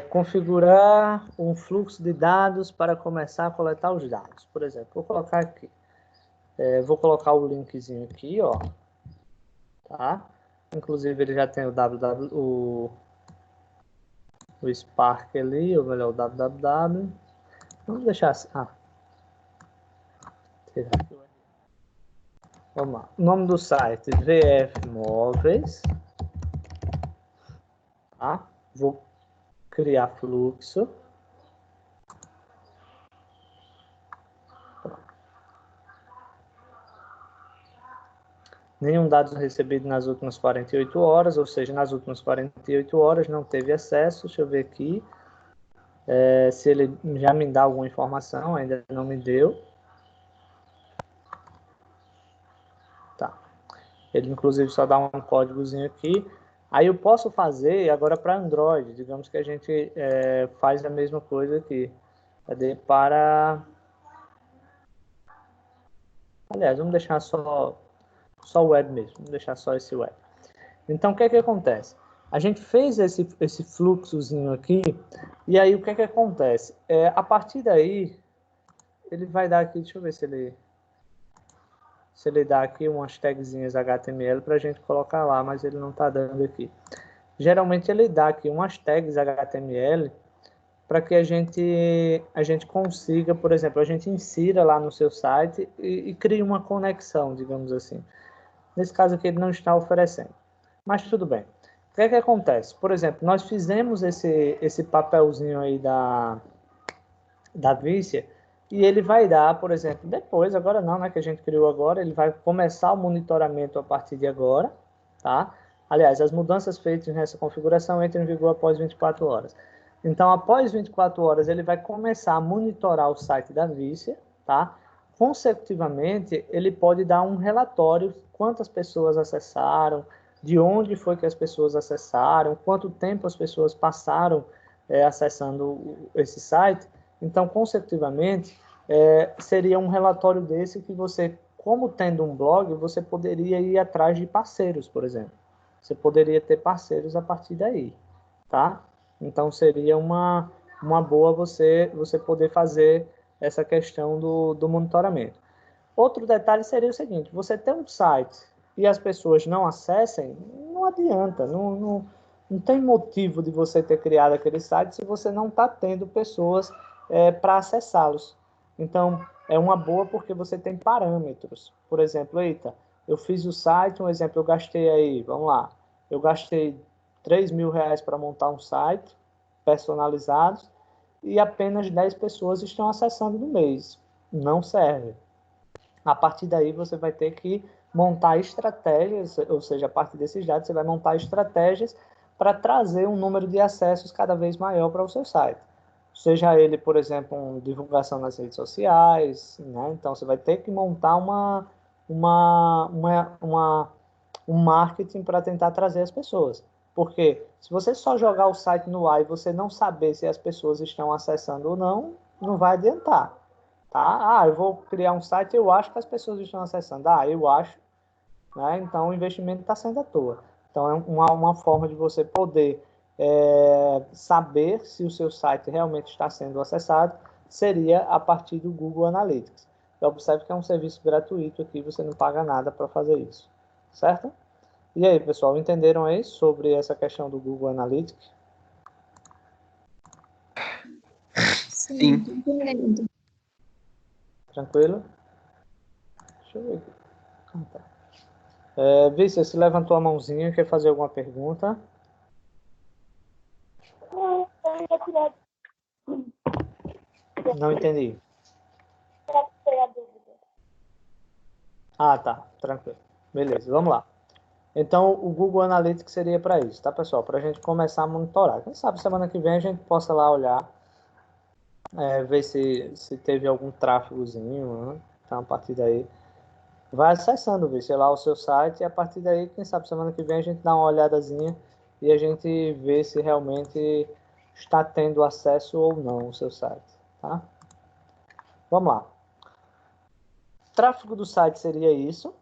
Configurar um fluxo de dados para começar a coletar os dados. Por exemplo, vou colocar aqui. Vou colocar o linkzinho aqui, ó. Tá? Inclusive ele já tem o Spark ali, ou melhor, o www. Vamos deixar assim. Vamos lá. O nome do site, VF Móveis. Tá? Vou criar fluxo. Nenhum dado recebido nas últimas 48 horas, ou seja, nas últimas 48 horas não teve acesso. Deixa eu ver aqui. Se ele já me dá alguma informação, ainda não me deu. Tá. Ele, inclusive, só dá um códigozinho aqui. Aí eu posso fazer agora para Android. Digamos que a gente faz a mesma coisa aqui. Cadê? Aliás, vamos deixar só o web mesmo. Vamos deixar só esse web. Então, o que é que acontece? A gente fez esse fluxozinho aqui. E aí, o que é que acontece? A partir daí, ele vai dar aqui... Deixa eu ver se ele dá aqui umas tagzinhas HTML para a gente colocar lá, mas ele não está dando aqui. Geralmente ele dá aqui umas tags HTML para que a gente consiga, por exemplo, a gente insira lá no seu site e crie uma conexão, digamos assim. Nesse caso aqui ele não está oferecendo, mas tudo bem. O que é que acontece? Por exemplo, nós fizemos esse papelzinho aí da Vícia, e ele vai dar, por exemplo, depois, agora não, né, que a gente criou agora, ele vai começar o monitoramento a partir de agora, tá? Aliás, as mudanças feitas nessa configuração entram em vigor após 24 horas. Então, após 24 horas, ele vai começar a monitorar o site da Vícia, tá? Consecutivamente, ele pode dar um relatório, quantas pessoas acessaram, de onde foi que as pessoas acessaram, quanto tempo as pessoas passaram acessando esse site. Então, consecutivamente, seria um relatório desse que você, como tendo um blog, você poderia ir atrás de parceiros, por exemplo. Você poderia ter parceiros a partir daí, tá? Então, seria uma boa você poder fazer essa questão do monitoramento. Outro detalhe seria o seguinte, você tem um site e as pessoas não acessem, não adianta, não tem motivo de você ter criado aquele site se você não está tendo pessoas para acessá-los. Então, é uma boa porque você tem parâmetros. Por exemplo, eita, eu fiz o site, um exemplo, eu gastei aí, vamos lá, eu gastei R$3.000 para montar um site personalizado e apenas 10 pessoas estão acessando no mês. Não serve. A partir daí, você vai ter que montar estratégias, ou seja, a partir desses dados, você vai montar estratégias para trazer um número de acessos cada vez maior para o seu site. Seja ele, por exemplo, uma divulgação nas redes sociais, né? Então você vai ter que montar uma um marketing para tentar trazer as pessoas. Porque se você só jogar o site no ar e você não saber se as pessoas estão acessando ou não, não vai adiantar. Tá? Ah, eu vou criar um site, eu acho que as pessoas estão acessando. Ah, eu acho, né? Então o investimento está sendo à toa. Então é uma forma de você poder saber se o seu site realmente está sendo acessado, seria a partir do Google Analytics. Então, observe que é um serviço gratuito aqui, você não paga nada para fazer isso, certo? E aí, pessoal, entenderam aí sobre essa questão do Google Analytics? Sim, entendendo. Tranquilo? Deixa eu ver aqui. Ah, tá. Vícia, você levantou a mãozinha, quer fazer alguma pergunta? Não entendi. Ah, tá. Tranquilo. Beleza, vamos lá. Então, o Google Analytics seria para isso, tá, pessoal? Para a gente começar a monitorar. Quem sabe semana que vem a gente possa lá olhar, ver se teve algum tráfegozinho, né? Então, a partir daí, vai acessando, ver, sei lá, o seu site e a partir daí, quem sabe semana que vem a gente dá uma olhadazinha e a gente vê se realmente está tendo acesso ou não o seu site, tá? Vamos lá. Tráfego do site seria isso,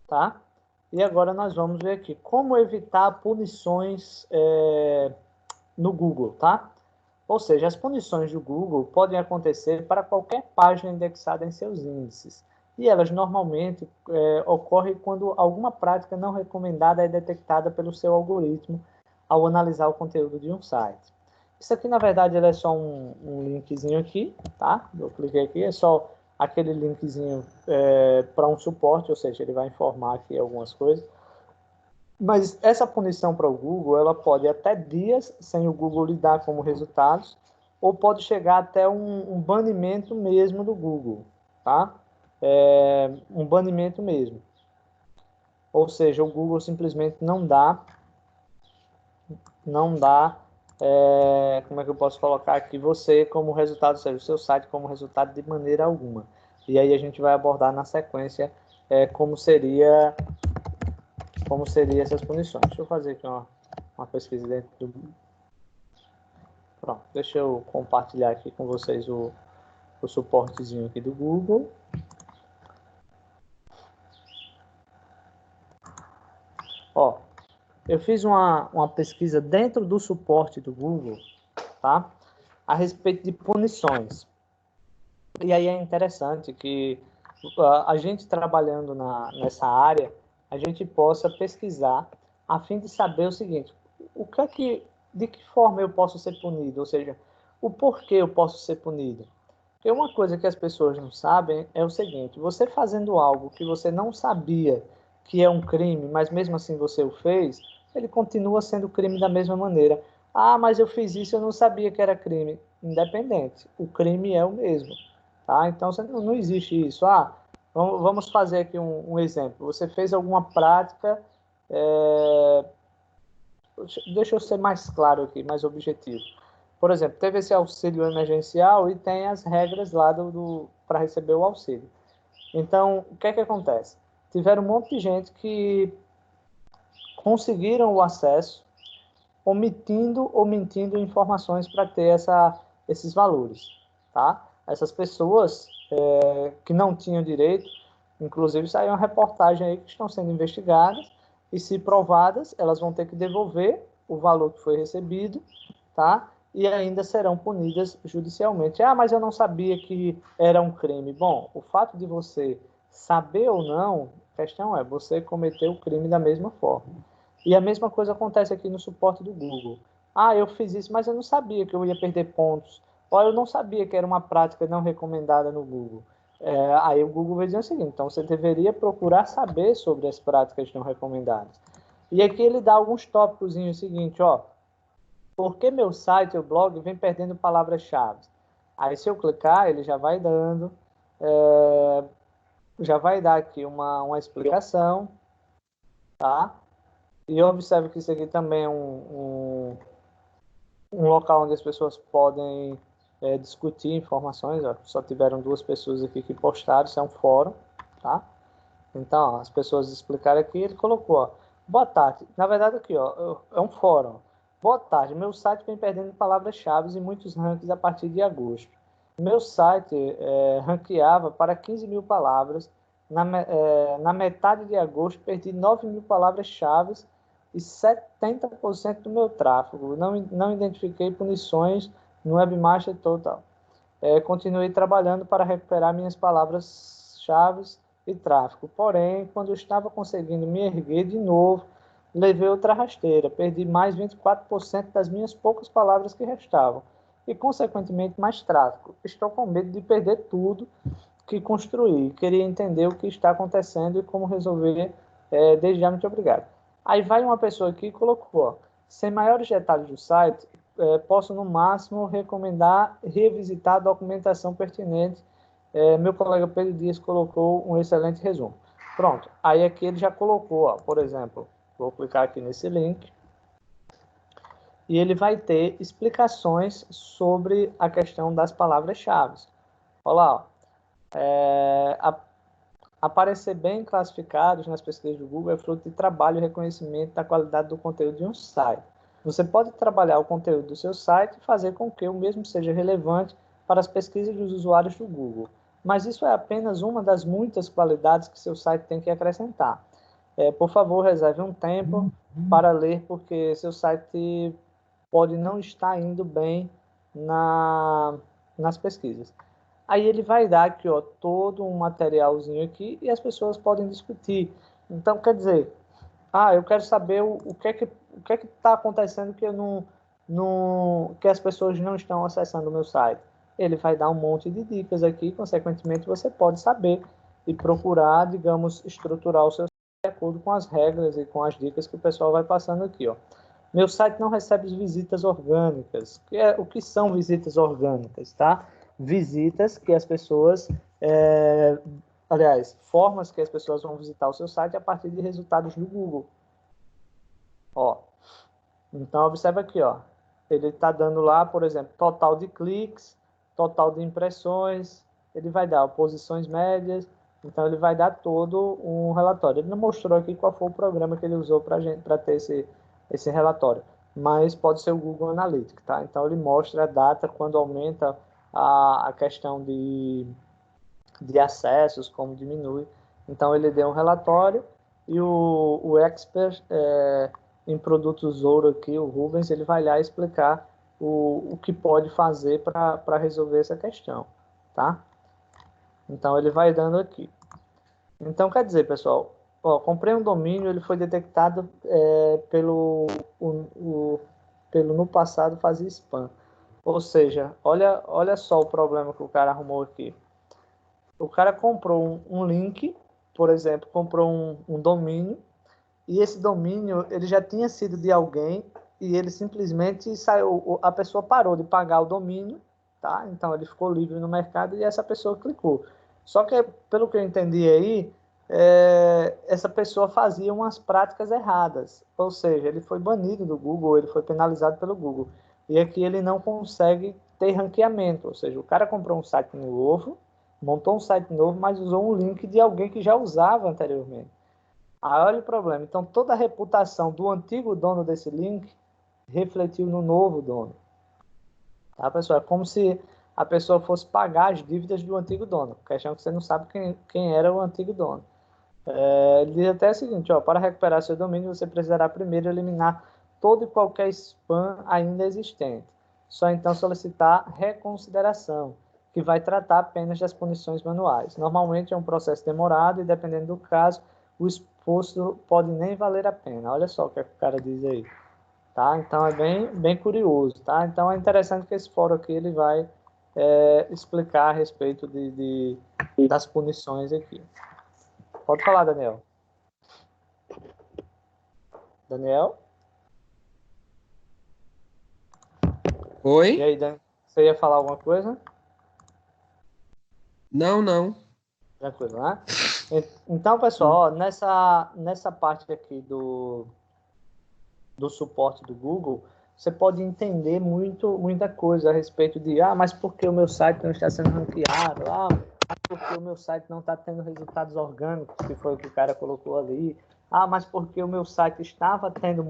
tá? E agora nós vamos ver aqui como evitar punições no Google, tá? Ou seja, as punições do Google podem acontecer para qualquer página indexada em seus índices. E elas normalmente ocorrem quando alguma prática não recomendada é detectada pelo seu algoritmo ao analisar o conteúdo de um site. Isso aqui, na verdade, ele é só um linkzinho aqui, tá? Eu cliquei aqui, é só aquele linkzinho para um suporte, ou seja, ele vai informar aqui algumas coisas. Mas essa punição para o Google, ela pode ir até dias sem o Google lhe dar como resultados, ou pode chegar até um banimento mesmo do Google, tá? Um banimento mesmo. Ou seja, o Google simplesmente não dá, como é que eu posso colocar aqui, você como resultado, ou seja, o seu site como resultado de maneira alguma. E aí a gente vai abordar na sequência como seria essas punições. Deixa eu fazer aqui uma pesquisa dentro do... Pronto, deixa eu compartilhar aqui com vocês o suportezinho aqui do Google. Ó, eu fiz uma pesquisa dentro do suporte do Google, tá? A respeito de punições. E aí é interessante que a gente trabalhando nessa área, a gente possa pesquisar a fim de saber o seguinte, de que forma eu posso ser punido, ou seja, o porquê eu posso ser punido. Porque uma coisa que as pessoas não sabem é o seguinte, você fazendo algo que você não sabia que é um crime, mas mesmo assim você o fez, ele continua sendo crime da mesma maneira. Ah, mas eu fiz isso, eu não sabia que era crime. Independente, o crime é o mesmo. Tá? Então, não existe isso. Ah, vamos fazer aqui um exemplo. Você fez alguma prática... Deixa eu ser mais claro aqui, mais objetivo. Por exemplo, teve esse auxílio emergencial e tem as regras lá para receber o auxílio. Então, o que é que acontece? Tiveram um monte de gente que conseguiram o acesso omitindo ou mentindo informações para ter esses valores, tá? Essas pessoas que não tinham direito, inclusive saiu uma reportagem aí que estão sendo investigadas e se provadas, elas vão ter que devolver o valor que foi recebido, tá? E ainda serão punidas judicialmente. Ah, mas eu não sabia que era um crime. Bom, o fato de você saber ou não, a questão é, você cometeu o crime da mesma forma. E a mesma coisa acontece aqui no suporte do Google. Ah, eu fiz isso, mas eu não sabia que eu ia perder pontos. Ou eu não sabia que era uma prática não recomendada no Google. Aí o Google vai dizer o seguinte, então você deveria procurar saber sobre as práticas não recomendadas. E aqui ele dá alguns tópicos o seguinte, ó, por que meu site, o blog, vem perdendo palavras-chave? Aí se eu clicar, ele já vai dando, já vai dar aqui uma explicação, tá? E observe que isso aqui também é um local onde as pessoas podem discutir informações. Ó. Só tiveram 2 pessoas aqui que postaram, isso é um fórum, tá? Então, ó, as pessoas explicaram aqui, ele colocou, ó, boa tarde. Na verdade, aqui, ó, é um fórum. Boa tarde, meu site vem perdendo palavras-chave e muitos rankings a partir de agosto. Meu site ranqueava para 15 mil palavras. Na metade de agosto, perdi 9 mil palavras-chave e 70% do meu tráfego. Não identifiquei punições no Webmaster Total. Continuei trabalhando para recuperar minhas palavras-chave e tráfego. Porém, quando eu estava conseguindo me erguer de novo, levei outra rasteira. Perdi mais 24% das minhas poucas palavras que restavam. E, consequentemente, mais tráfego. Estou com medo de perder tudo que construí. Queria entender o que está acontecendo e como resolver. Desde já, muito obrigado. Aí vai uma pessoa aqui e colocou, ó, sem maiores detalhes do site, posso no máximo recomendar revisitar a documentação pertinente. Meu colega Pedro Dias colocou um excelente resumo. Pronto, aí aqui ele já colocou, ó, por exemplo, vou clicar aqui nesse link, e ele vai ter explicações sobre a questão das palavras-chave. Olha lá, ó, aparecer bem classificados nas pesquisas do Google é fruto de trabalho e reconhecimento da qualidade do conteúdo de um site. Você pode trabalhar o conteúdo do seu site e fazer com que o mesmo seja relevante para as pesquisas dos usuários do Google. Mas isso é apenas uma das muitas qualidades que seu site tem que acrescentar. Por favor, reserve um tempo para ler, porque seu site pode não estar indo bem nas pesquisas. Aí ele vai dar aqui, ó, todo um materialzinho aqui e as pessoas podem discutir. Então, quer dizer, eu quero saber o que é que está acontecendo que que as pessoas não estão acessando o meu site. Ele vai dar um monte de dicas aqui, consequentemente você pode saber e procurar, digamos, estruturar o seu site de acordo com as regras e com as dicas que o pessoal vai passando aqui, ó. Meu site não recebe visitas orgânicas. O que são visitas orgânicas, tá? Visitas que as pessoas, formas que as pessoas vão visitar o seu site a partir de resultados do Google. Ó, então observa aqui, ó, ele está dando lá, por exemplo, total de cliques, total de impressões, ele vai dar posições médias, então ele vai dar todo um relatório. Ele não mostrou aqui qual foi o programa que ele usou para ter esse relatório, mas pode ser o Google Analytics, tá? Então ele mostra a data quando aumenta a questão de acessos, como diminui. Então ele deu um relatório e o expert em produtos ouro aqui, o Rubens, ele vai lá explicar o que pode fazer para resolver essa questão, tá? Então ele vai dando aqui. Então quer dizer, pessoal, ó, comprei um domínio, ele foi detectado pelo no passado fazia spam. Ou seja, olha só o problema que o cara arrumou aqui. O cara comprou um link, por exemplo, comprou um domínio, e esse domínio ele já tinha sido de alguém e ele simplesmente saiu, a pessoa parou de pagar o domínio, tá? Então ele ficou livre no mercado e essa pessoa clicou. Só que, pelo que eu entendi aí, essa pessoa fazia umas práticas erradas, ou seja, ele foi banido do Google, ele foi penalizado pelo Google, e aqui ele não consegue ter ranqueamento, ou seja, o cara comprou um site novo, montou um site novo, mas usou um link de alguém que já usava anteriormente. Aí olha o problema. Então, toda a reputação do antigo dono desse link refletiu no novo dono. Tá, pessoal? É como se a pessoa fosse pagar as dívidas do antigo dono. A questão é que você não sabe quem era o antigo dono. Ele diz até o seguinte, ó, para recuperar seu domínio, você precisará primeiro eliminar todo e qualquer spam ainda existente. Só então solicitar reconsideração, que vai tratar apenas das punições manuais. Normalmente é um processo demorado e, dependendo do caso, o esforço pode nem valer a pena. Olha só o que o cara diz aí. Tá? Então, é bem curioso. Tá? Então, é interessante que esse fórum aqui ele vai explicar a respeito das punições aqui. Pode falar, Daniel. Daniel? Oi? E aí, Dan? Você ia falar alguma coisa? Não. Tranquilo, né? Então, pessoal, ó, nessa parte aqui do suporte do Google, você pode entender muita coisa a respeito de, mas por que o meu site não está sendo ranqueado? porque o meu site não está tendo resultados orgânicos, que foi o que o cara colocou ali. Ah, mas porque o meu site estava tendo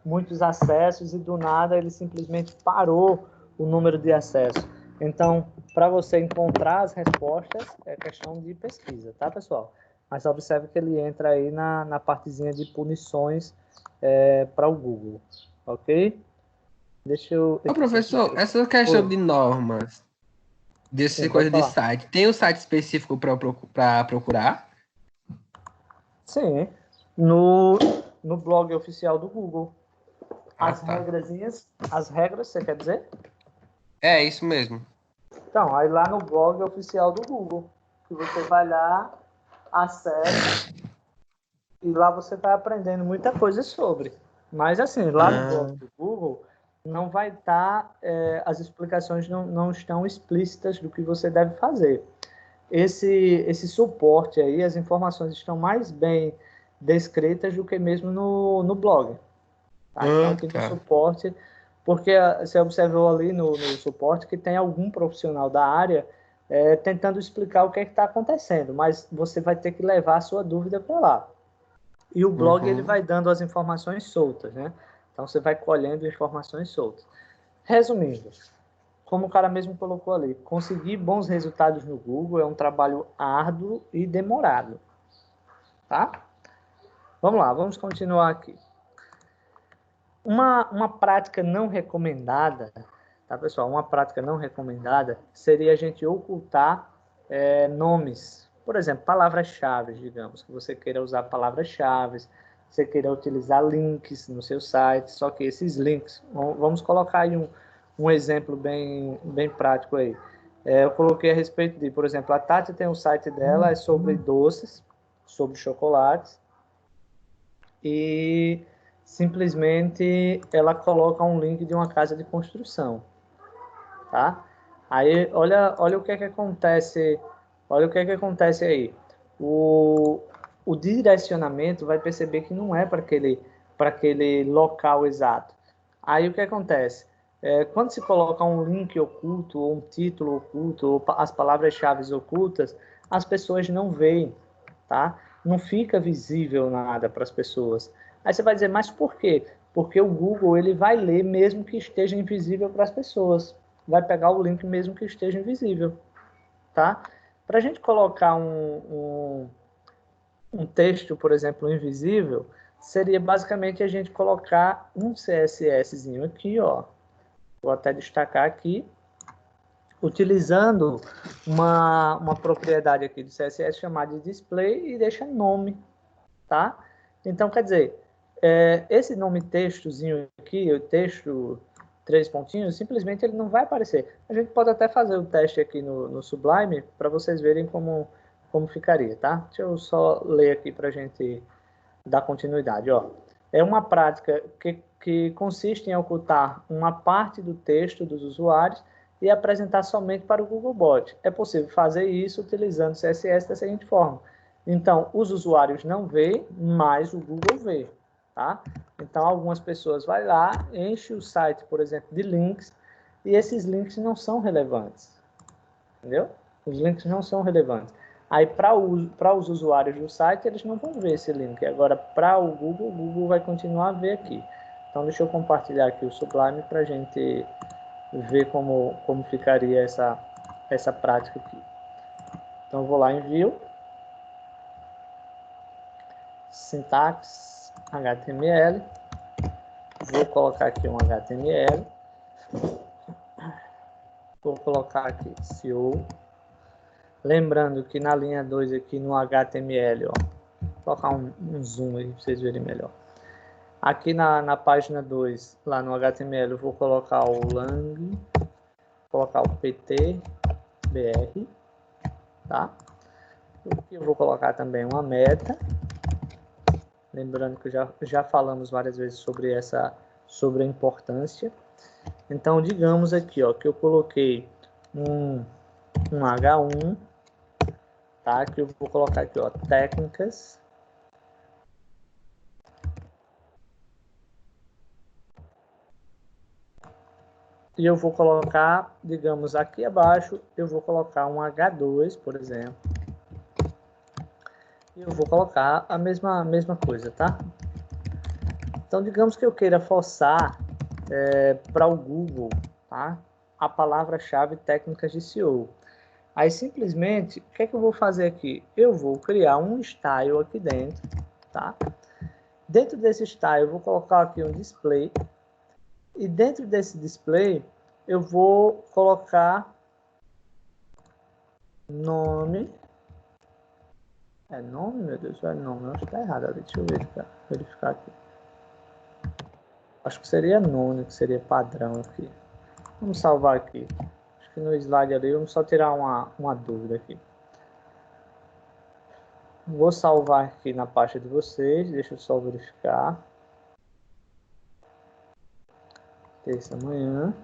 muitos acessos e do nada ele simplesmente parou o número de acessos. Então, para você encontrar as respostas, é questão de pesquisa, tá, pessoal? Mas observe que ele entra aí na partezinha de punições para o Google, ok? Deixa eu... Ô, professor, essa questão de normas, desse Sim, pode coisa de falar. site, tem um site específico para procurar? Sim, no blog oficial do Google. Ah, As tá. regrazinhas, as regras, você quer dizer? É isso mesmo. Então, aí lá no blog oficial do Google, que você vai lá, acessa, e lá você vai aprendendo muita coisa sobre. Mas assim, lá no blog Ah, do Google, não vai estar, as explicações não estão explícitas do que você deve fazer. Esse suporte aí, as informações estão mais bem descritas do que mesmo no blog. Tá? Então, aqui no tá. suporte, porque você observou ali no suporte que tem algum profissional da área tentando explicar o que está acontecendo, mas você vai ter que levar a sua dúvida para lá. E o blog ele Uhum. vai dando as informações soltas, né? Então, você vai colhendo informações soltas. Resumindo, como o cara mesmo colocou ali, conseguir bons resultados no Google é um trabalho árduo e demorado, tá? Vamos lá, vamos continuar aqui. Uma prática não recomendada, tá, pessoal? Uma prática não recomendada seria a gente ocultar nomes. Por exemplo, palavras-chave, digamos, que você queira usar palavras-chave, você queira utilizar links no seu site, só que esses links, vamos colocar aí um exemplo bem prático aí. Eu coloquei a respeito de, por exemplo, a Tati tem um site dela, é sobre doces, sobre chocolates, e simplesmente ela coloca um link de uma casa de construção, tá? Aí olha o que é que acontece, olha o que é que acontece aí. O direcionamento vai perceber que não é para aquele local exato. Aí o que acontece? Quando se coloca um link oculto, ou um título oculto, ou as palavras-chave ocultas, as pessoas não veem, tá? Não fica visível nada para as pessoas. Aí você vai dizer, mas por quê? Porque o Google ele vai ler mesmo que esteja invisível para as pessoas. Vai pegar o link mesmo que esteja invisível, tá? Para a gente colocar um texto, por exemplo, invisível, seria basicamente a gente colocar um CSSzinho aqui, ó. Vou até destacar aqui, utilizando uma propriedade aqui do CSS chamada de display e deixa nome, tá? Então, quer dizer, esse nome textozinho aqui, o texto 3 pontinhos, simplesmente ele não vai aparecer. A gente pode até fazer o teste aqui no Sublime para vocês verem como ficaria, tá? Deixa eu só ler aqui para a gente dar continuidade, ó. É uma prática que consiste em ocultar uma parte do texto dos usuários e apresentar somente para o Googlebot. É possível fazer isso utilizando CSS da seguinte forma. Então, os usuários não veem, mas o Google vê, tá? Então, algumas pessoas vão lá, enchem o site, por exemplo, de links, e esses links não são relevantes, entendeu? Os links não são relevantes. Aí, para os usuários do site, eles não vão ver esse link. Agora, para o Google vai continuar a ver aqui. Então, deixa eu compartilhar aqui o Sublime para a gente ver como ficaria essa prática aqui. Então, eu vou lá em View, Syntax, HTML, vou colocar aqui um HTML, vou colocar aqui SEO, lembrando que na linha 2 aqui no HTML, ó, vou colocar um zoom aí para vocês verem melhor. Aqui na página 2, lá no HTML, eu vou colocar o lang, colocar o pt, br, tá? Aqui eu vou colocar também uma meta, lembrando que já falamos várias vezes sobre a importância. Então, digamos aqui, ó, que eu coloquei um H1, tá? Que eu vou colocar aqui, ó, técnicas. e eu vou colocar, digamos, aqui abaixo, eu vou colocar um H2, por exemplo. E eu vou colocar a mesma coisa, tá? Então, digamos que eu queira forçar para o Google, tá? A palavra-chave técnicas de SEO. Aí, simplesmente, o que é que eu vou fazer aqui? Eu vou criar um style aqui dentro, tá? Dentro desse style, eu vou colocar aqui um display. E dentro desse display, eu vou colocar nome. É nome, meu Deus? É nome. Eu acho que tá errado ali. Deixa eu verificar aqui. Acho que seria nome, que seria padrão aqui. Vamos salvar aqui. Acho que no slide ali, vamos só tirar uma dúvida aqui. Vou salvar aqui na pasta de vocês. Deixa eu só verificar. Terça manhã.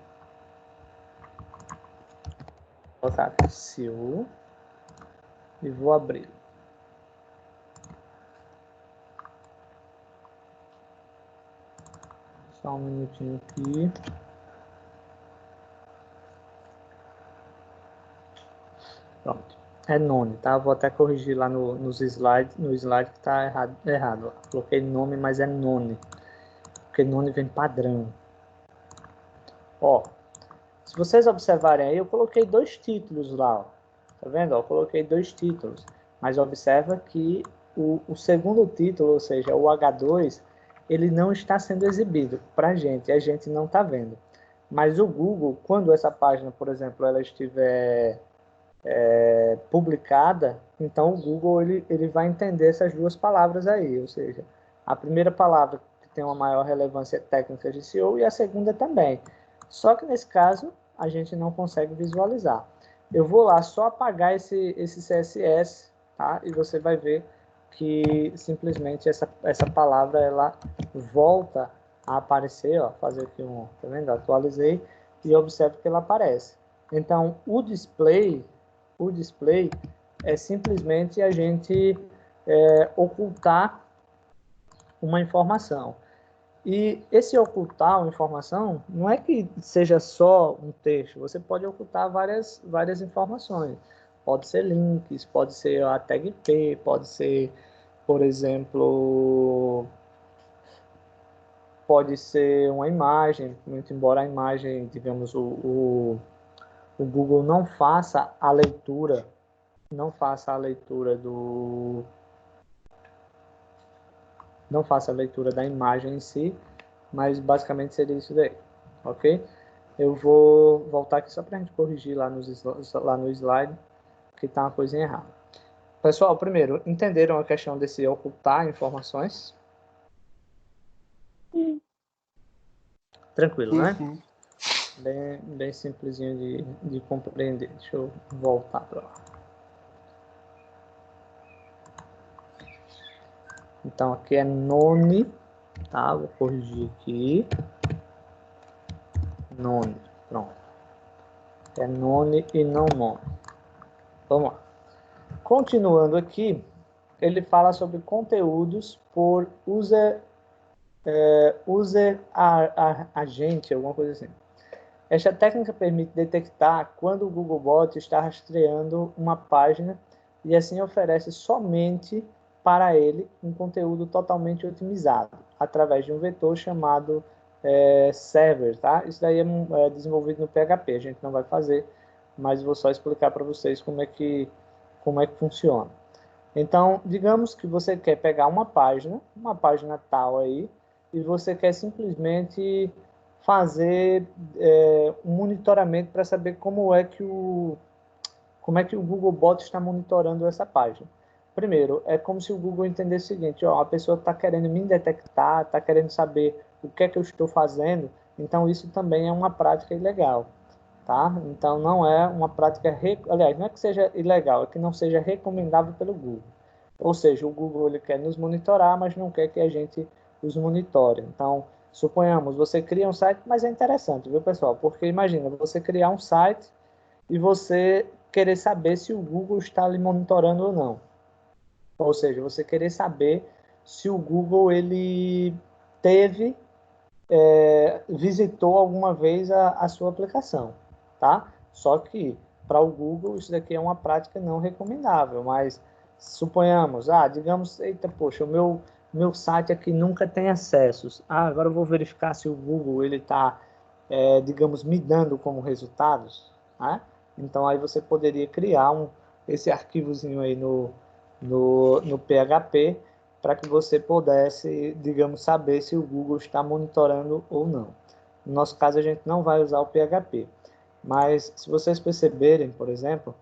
Vou colocar aqui SEO. E vou abrir. Só um minutinho aqui. Pronto. É nome, tá? Vou até corrigir lá no slide que tá errado. Coloquei nome, mas é nome. Porque nome vem padrão. Ó, se vocês observarem aí, eu coloquei 2 títulos lá, ó. Tá vendo? Ó, eu coloquei 2 títulos. Mas observa que o segundo título, ou seja, o H2, ele não está sendo exibido pra gente. A gente não tá vendo. Mas o Google, quando essa página, por exemplo, ela estiver publicada, então o Google ele vai entender essas 2 palavras aí, ou seja, a primeira palavra que tem uma maior relevância técnica de SEO e a segunda também. Só que nesse caso a gente não consegue visualizar. Eu vou lá só apagar esse CSS, tá? E você vai ver que simplesmente essa palavra ela volta a aparecer, ó, fazer aqui tá vendo? Atualizei e observe que ela aparece. Então o display é simplesmente a gente ocultar uma informação. E esse ocultar uma informação não é que seja só um texto, você pode ocultar várias informações. Pode ser links, pode ser a tag IP, pode ser, por exemplo, pode ser uma imagem, muito embora a imagem, digamos, o Google não faça a leitura não faça a leitura da imagem em si, mas basicamente seria isso daí, ok? Eu vou voltar aqui só para a gente corrigir lá no slide, que está uma coisinha errada. Pessoal, primeiro, entenderam a questão desse ocultar informações? Tranquilo, né? Sim. Bem simplesinho de compreender. Deixa eu voltar para lá. Então, aqui é nome, tá? Vou corrigir aqui. Nome, pronto. É nome e não nome. Vamos lá. Continuando aqui, ele fala sobre conteúdos por user agente, alguma coisa assim. Esta técnica permite detectar quando o Googlebot está rastreando uma página e assim oferece somente para ele um conteúdo totalmente otimizado, através de um vetor chamado server, tá? Isso daí é desenvolvido no PHP, a gente não vai fazer, mas vou só explicar para vocês como é que funciona. Então, digamos que você quer pegar uma página tal aí, e você quer simplesmente fazer um monitoramento para saber como é que o Googlebot está monitorando essa página. Primeiro, é como se o Google entendesse o seguinte, ó, a pessoa está querendo me detectar, está querendo saber o que é que eu estou fazendo, então isso também é uma prática ilegal, tá? Então não é uma prática, aliás, não é que seja ilegal, é que não seja recomendável pelo Google. Ou seja, o Google ele quer nos monitorar, mas não quer que a gente os monitore. Então, suponhamos, você cria um site, mas é interessante, viu, pessoal? Porque imagina, você criar um site e você querer saber se o Google está lhe monitorando ou não. Ou seja, você querer saber se o Google ele teve visitou alguma vez a sua aplicação, tá? Só que para o Google isso daqui é uma prática não recomendável, mas suponhamos, digamos, eita, poxa, o meu site aqui nunca tem acessos. Agora eu vou verificar se o Google ele está, digamos, me dando como resultados, né? Então aí você poderia criar esse arquivozinho aí no PHP para que você pudesse, digamos, saber se o Google está monitorando ou não. No nosso caso, a gente não vai usar o PHP. Mas, se vocês perceberem, por exemplo,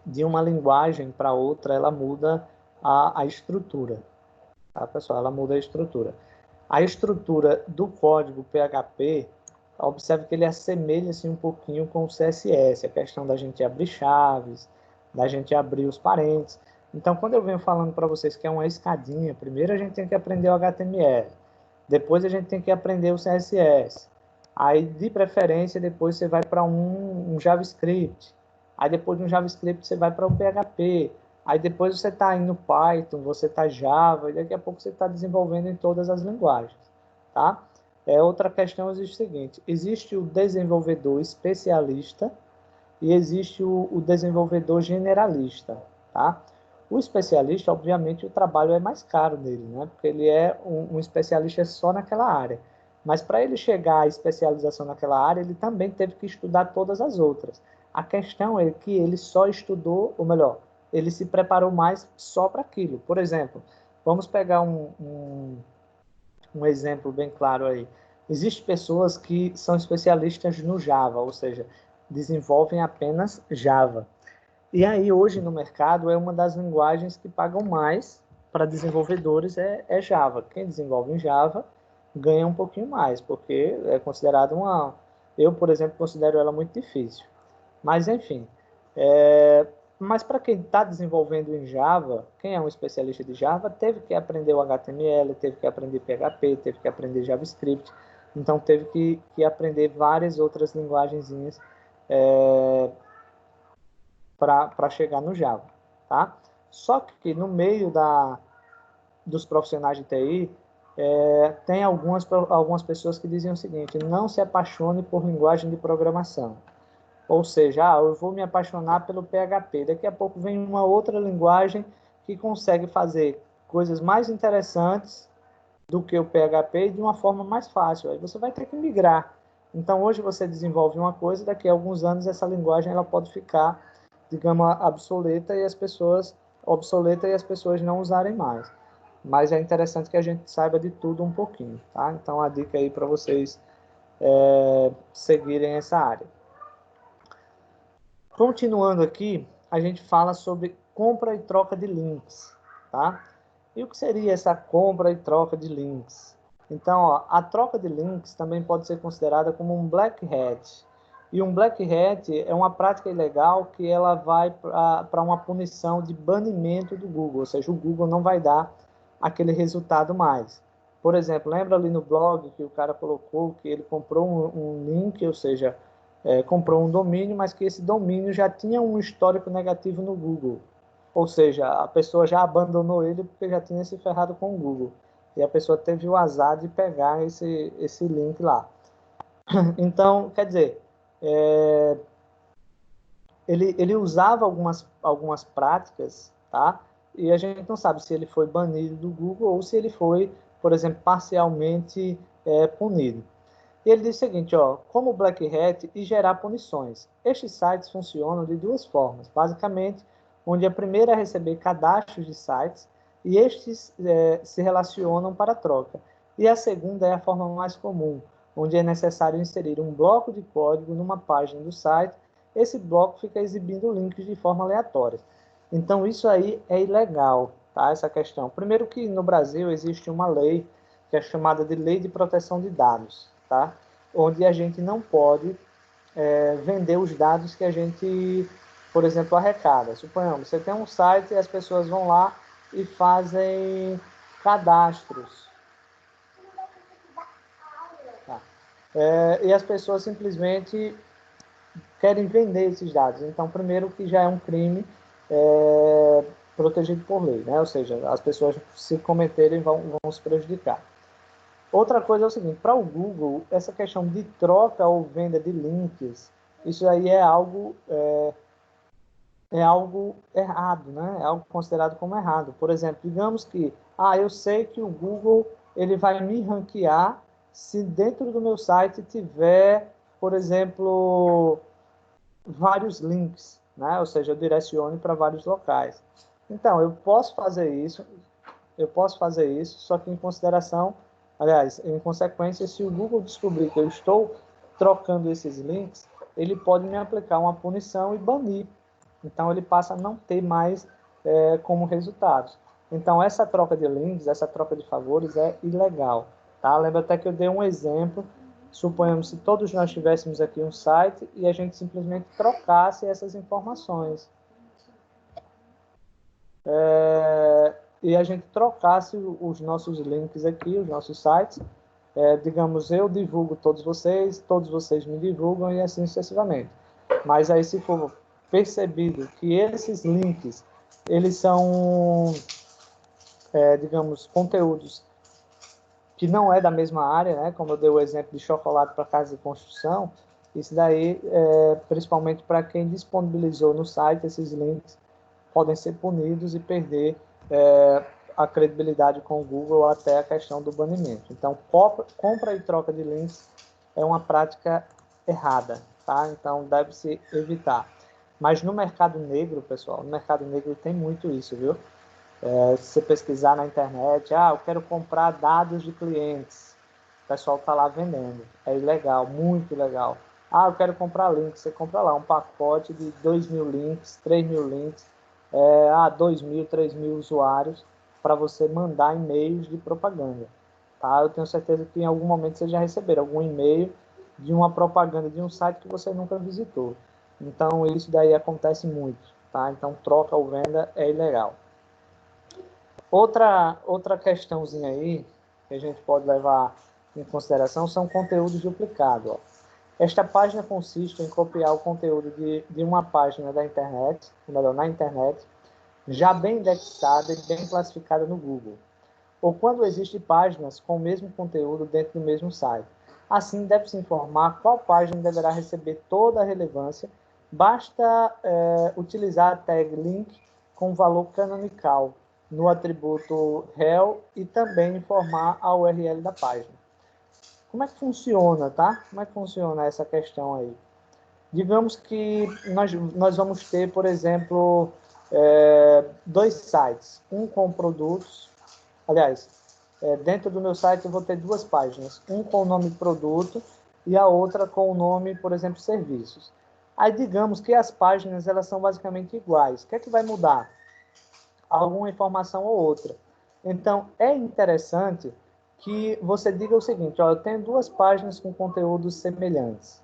de uma linguagem para outra, ela muda a estrutura. Tá, pessoal? Ela muda a estrutura. A estrutura do código PHP, observe que ele assemelha-se um pouquinho com o CSS, a questão da gente abrir chaves, da gente abrir os parênteses. Então, quando eu venho falando para vocês que é uma escadinha, primeiro a gente tem que aprender o HTML, depois a gente tem que aprender o CSS, aí, de preferência, depois você vai para um JavaScript, aí depois de um JavaScript você vai para o PHP, aí depois você está indo Python, você está Java, e daqui a pouco você está desenvolvendo em todas as linguagens, tá? Outra questão existe o seguinte, existe o desenvolvedor especialista e existe o desenvolvedor generalista, tá? O especialista, obviamente, o trabalho é mais caro dele, né? Porque ele é um especialista só naquela área. Mas para ele chegar à especialização naquela área, ele também teve que estudar todas as outras. A questão é que ele só estudou, ou melhor, ele se preparou mais só para aquilo. Por exemplo, vamos pegar um exemplo bem claro aí. Existem pessoas que são especialistas no Java, ou seja, desenvolvem apenas Java. E aí, hoje no mercado, é uma das linguagens que pagam mais para desenvolvedores é Java. Quem desenvolve em Java ganha um pouquinho mais, porque é considerado uma... Eu, por exemplo, considero ela muito difícil. Mas, enfim. Mas para quem está desenvolvendo em Java, quem é um especialista de Java, teve que aprender o HTML, teve que aprender PHP, teve que aprender JavaScript. Então, teve que aprender várias outras linguagenzinhas para chegar no Java, tá? Só que no meio dos profissionais de TI, tem algumas pessoas que dizem o seguinte, não se apaixone por linguagem de programação. Ou seja, eu vou me apaixonar pelo PHP. Daqui a pouco vem uma outra linguagem que consegue fazer coisas mais interessantes do que o PHP de uma forma mais fácil. Aí você vai ter que migrar. Então, hoje você desenvolve uma coisa, daqui a alguns anos essa linguagem ela pode ficar, digamos, obsoleta e as pessoas não usarem mais. Mas é interessante que a gente saiba de tudo um pouquinho, tá? Então, a dica aí para vocês seguirem essa área. Continuando aqui, a gente fala sobre compra e troca de links, tá? E o que seria essa compra e troca de links? Então, a troca de links também pode ser considerada como um black hat. E um black hat é uma prática ilegal que ela vai para uma punição de banimento do Google, ou seja, o Google não vai dar aquele resultado mais. Por exemplo, lembra ali no blog que o cara colocou que ele comprou um link, ou seja, comprou um domínio, mas que esse domínio já tinha um histórico negativo no Google. Ou seja, a pessoa já abandonou ele porque já tinha se ferrado com o Google. E a pessoa teve o azar de pegar esse link lá. Então, quer dizer, ele usava algumas práticas, tá? E a gente não sabe se ele foi banido do Google ou se ele foi, por exemplo, parcialmente punido. E ele diz o seguinte, como Black Hat e gerar punições. Estes sites funcionam de duas formas, basicamente, onde a primeira é receber cadastros de sites e estes se relacionam para troca. E a segunda é a forma mais comum, onde é necessário inserir um bloco de código numa página do site. Esse bloco fica exibindo links de forma aleatória. Então, isso aí é ilegal, tá? Essa questão. Primeiro que no Brasil existe uma lei que é chamada de Lei de Proteção de Dados, tá? Onde a gente não pode vender os dados que a gente, por exemplo, arrecada. Suponhamos, você tem um site e as pessoas vão lá e fazem cadastros. Tá? E as pessoas simplesmente querem vender esses dados. Então, primeiro que já é um crime protegido por lei, né? Ou seja, as pessoas se cometerem vão se prejudicar. Outra coisa é o seguinte, para o Google, essa questão de troca ou venda de links, isso aí é algo errado, né? É algo considerado como errado. Por exemplo, digamos que, eu sei que o Google ele vai me ranquear se dentro do meu site tiver, por exemplo, vários links, né? Ou seja, eu direcione para vários locais. Então, eu posso fazer isso, só que em consideração, aliás, em consequência, se o Google descobrir que eu estou trocando esses links, ele pode me aplicar uma punição e banir. Então, ele passa a não ter mais como resultados. Então, essa troca de links, essa troca de favores é ilegal. Tá? Lembra até que eu dei um exemplo. Suponhamos se todos nós tivéssemos aqui um site e a gente simplesmente trocasse essas informações. E a gente trocasse os nossos links aqui, os nossos sites. Digamos, eu divulgo todos vocês me divulgam e assim sucessivamente. Mas aí, se for percebido que esses links, eles são, digamos, conteúdos que não é da mesma área, né? Como eu dei o exemplo de chocolate para casa de construção, isso daí, principalmente para quem disponibilizou no site esses links, podem ser punidos e perder a credibilidade com o Google até a questão do banimento. Então, compra e troca de links é uma prática errada, tá? Então, deve-se evitar. Mas no mercado negro, pessoal, no mercado negro tem muito isso, viu? Se você pesquisar na internet, eu quero comprar dados de clientes, o pessoal está lá vendendo. É ilegal, muito ilegal. Eu quero comprar links, você compra lá um pacote de 2.000 links, 3.000 links, 2.000, 3.000 usuários para você mandar e-mails de propaganda. Tá? Eu tenho certeza que em algum momento vocês já receberam algum e-mail de uma propaganda de um site que você nunca visitou. Então, isso daí acontece muito. Tá? Então, troca ou venda é ilegal. Outra questãozinha aí que a gente pode levar em consideração são conteúdos duplicados. Ó. Esta página consiste em copiar o conteúdo de uma página da internet, ou melhor, na internet, já bem indexada e bem classificada no Google, ou quando existem páginas com o mesmo conteúdo dentro do mesmo site. Assim, deve-se informar qual página deverá receber toda a relevância. Basta utilizar a tag link com valor canonical no atributo rel e também informar a URL da página. Como é que funciona, tá? Como é que funciona essa questão aí? Digamos que nós vamos ter, por exemplo, 2 sites, um com produtos, aliás, dentro do meu site eu vou ter 2 páginas, um com o nome produto e a outra com o nome, por exemplo, serviços. Aí digamos que as páginas elas são basicamente iguais. O que é que vai mudar? Alguma informação ou outra. Então, é interessante que você diga o seguinte, eu tenho 2 páginas com conteúdos semelhantes.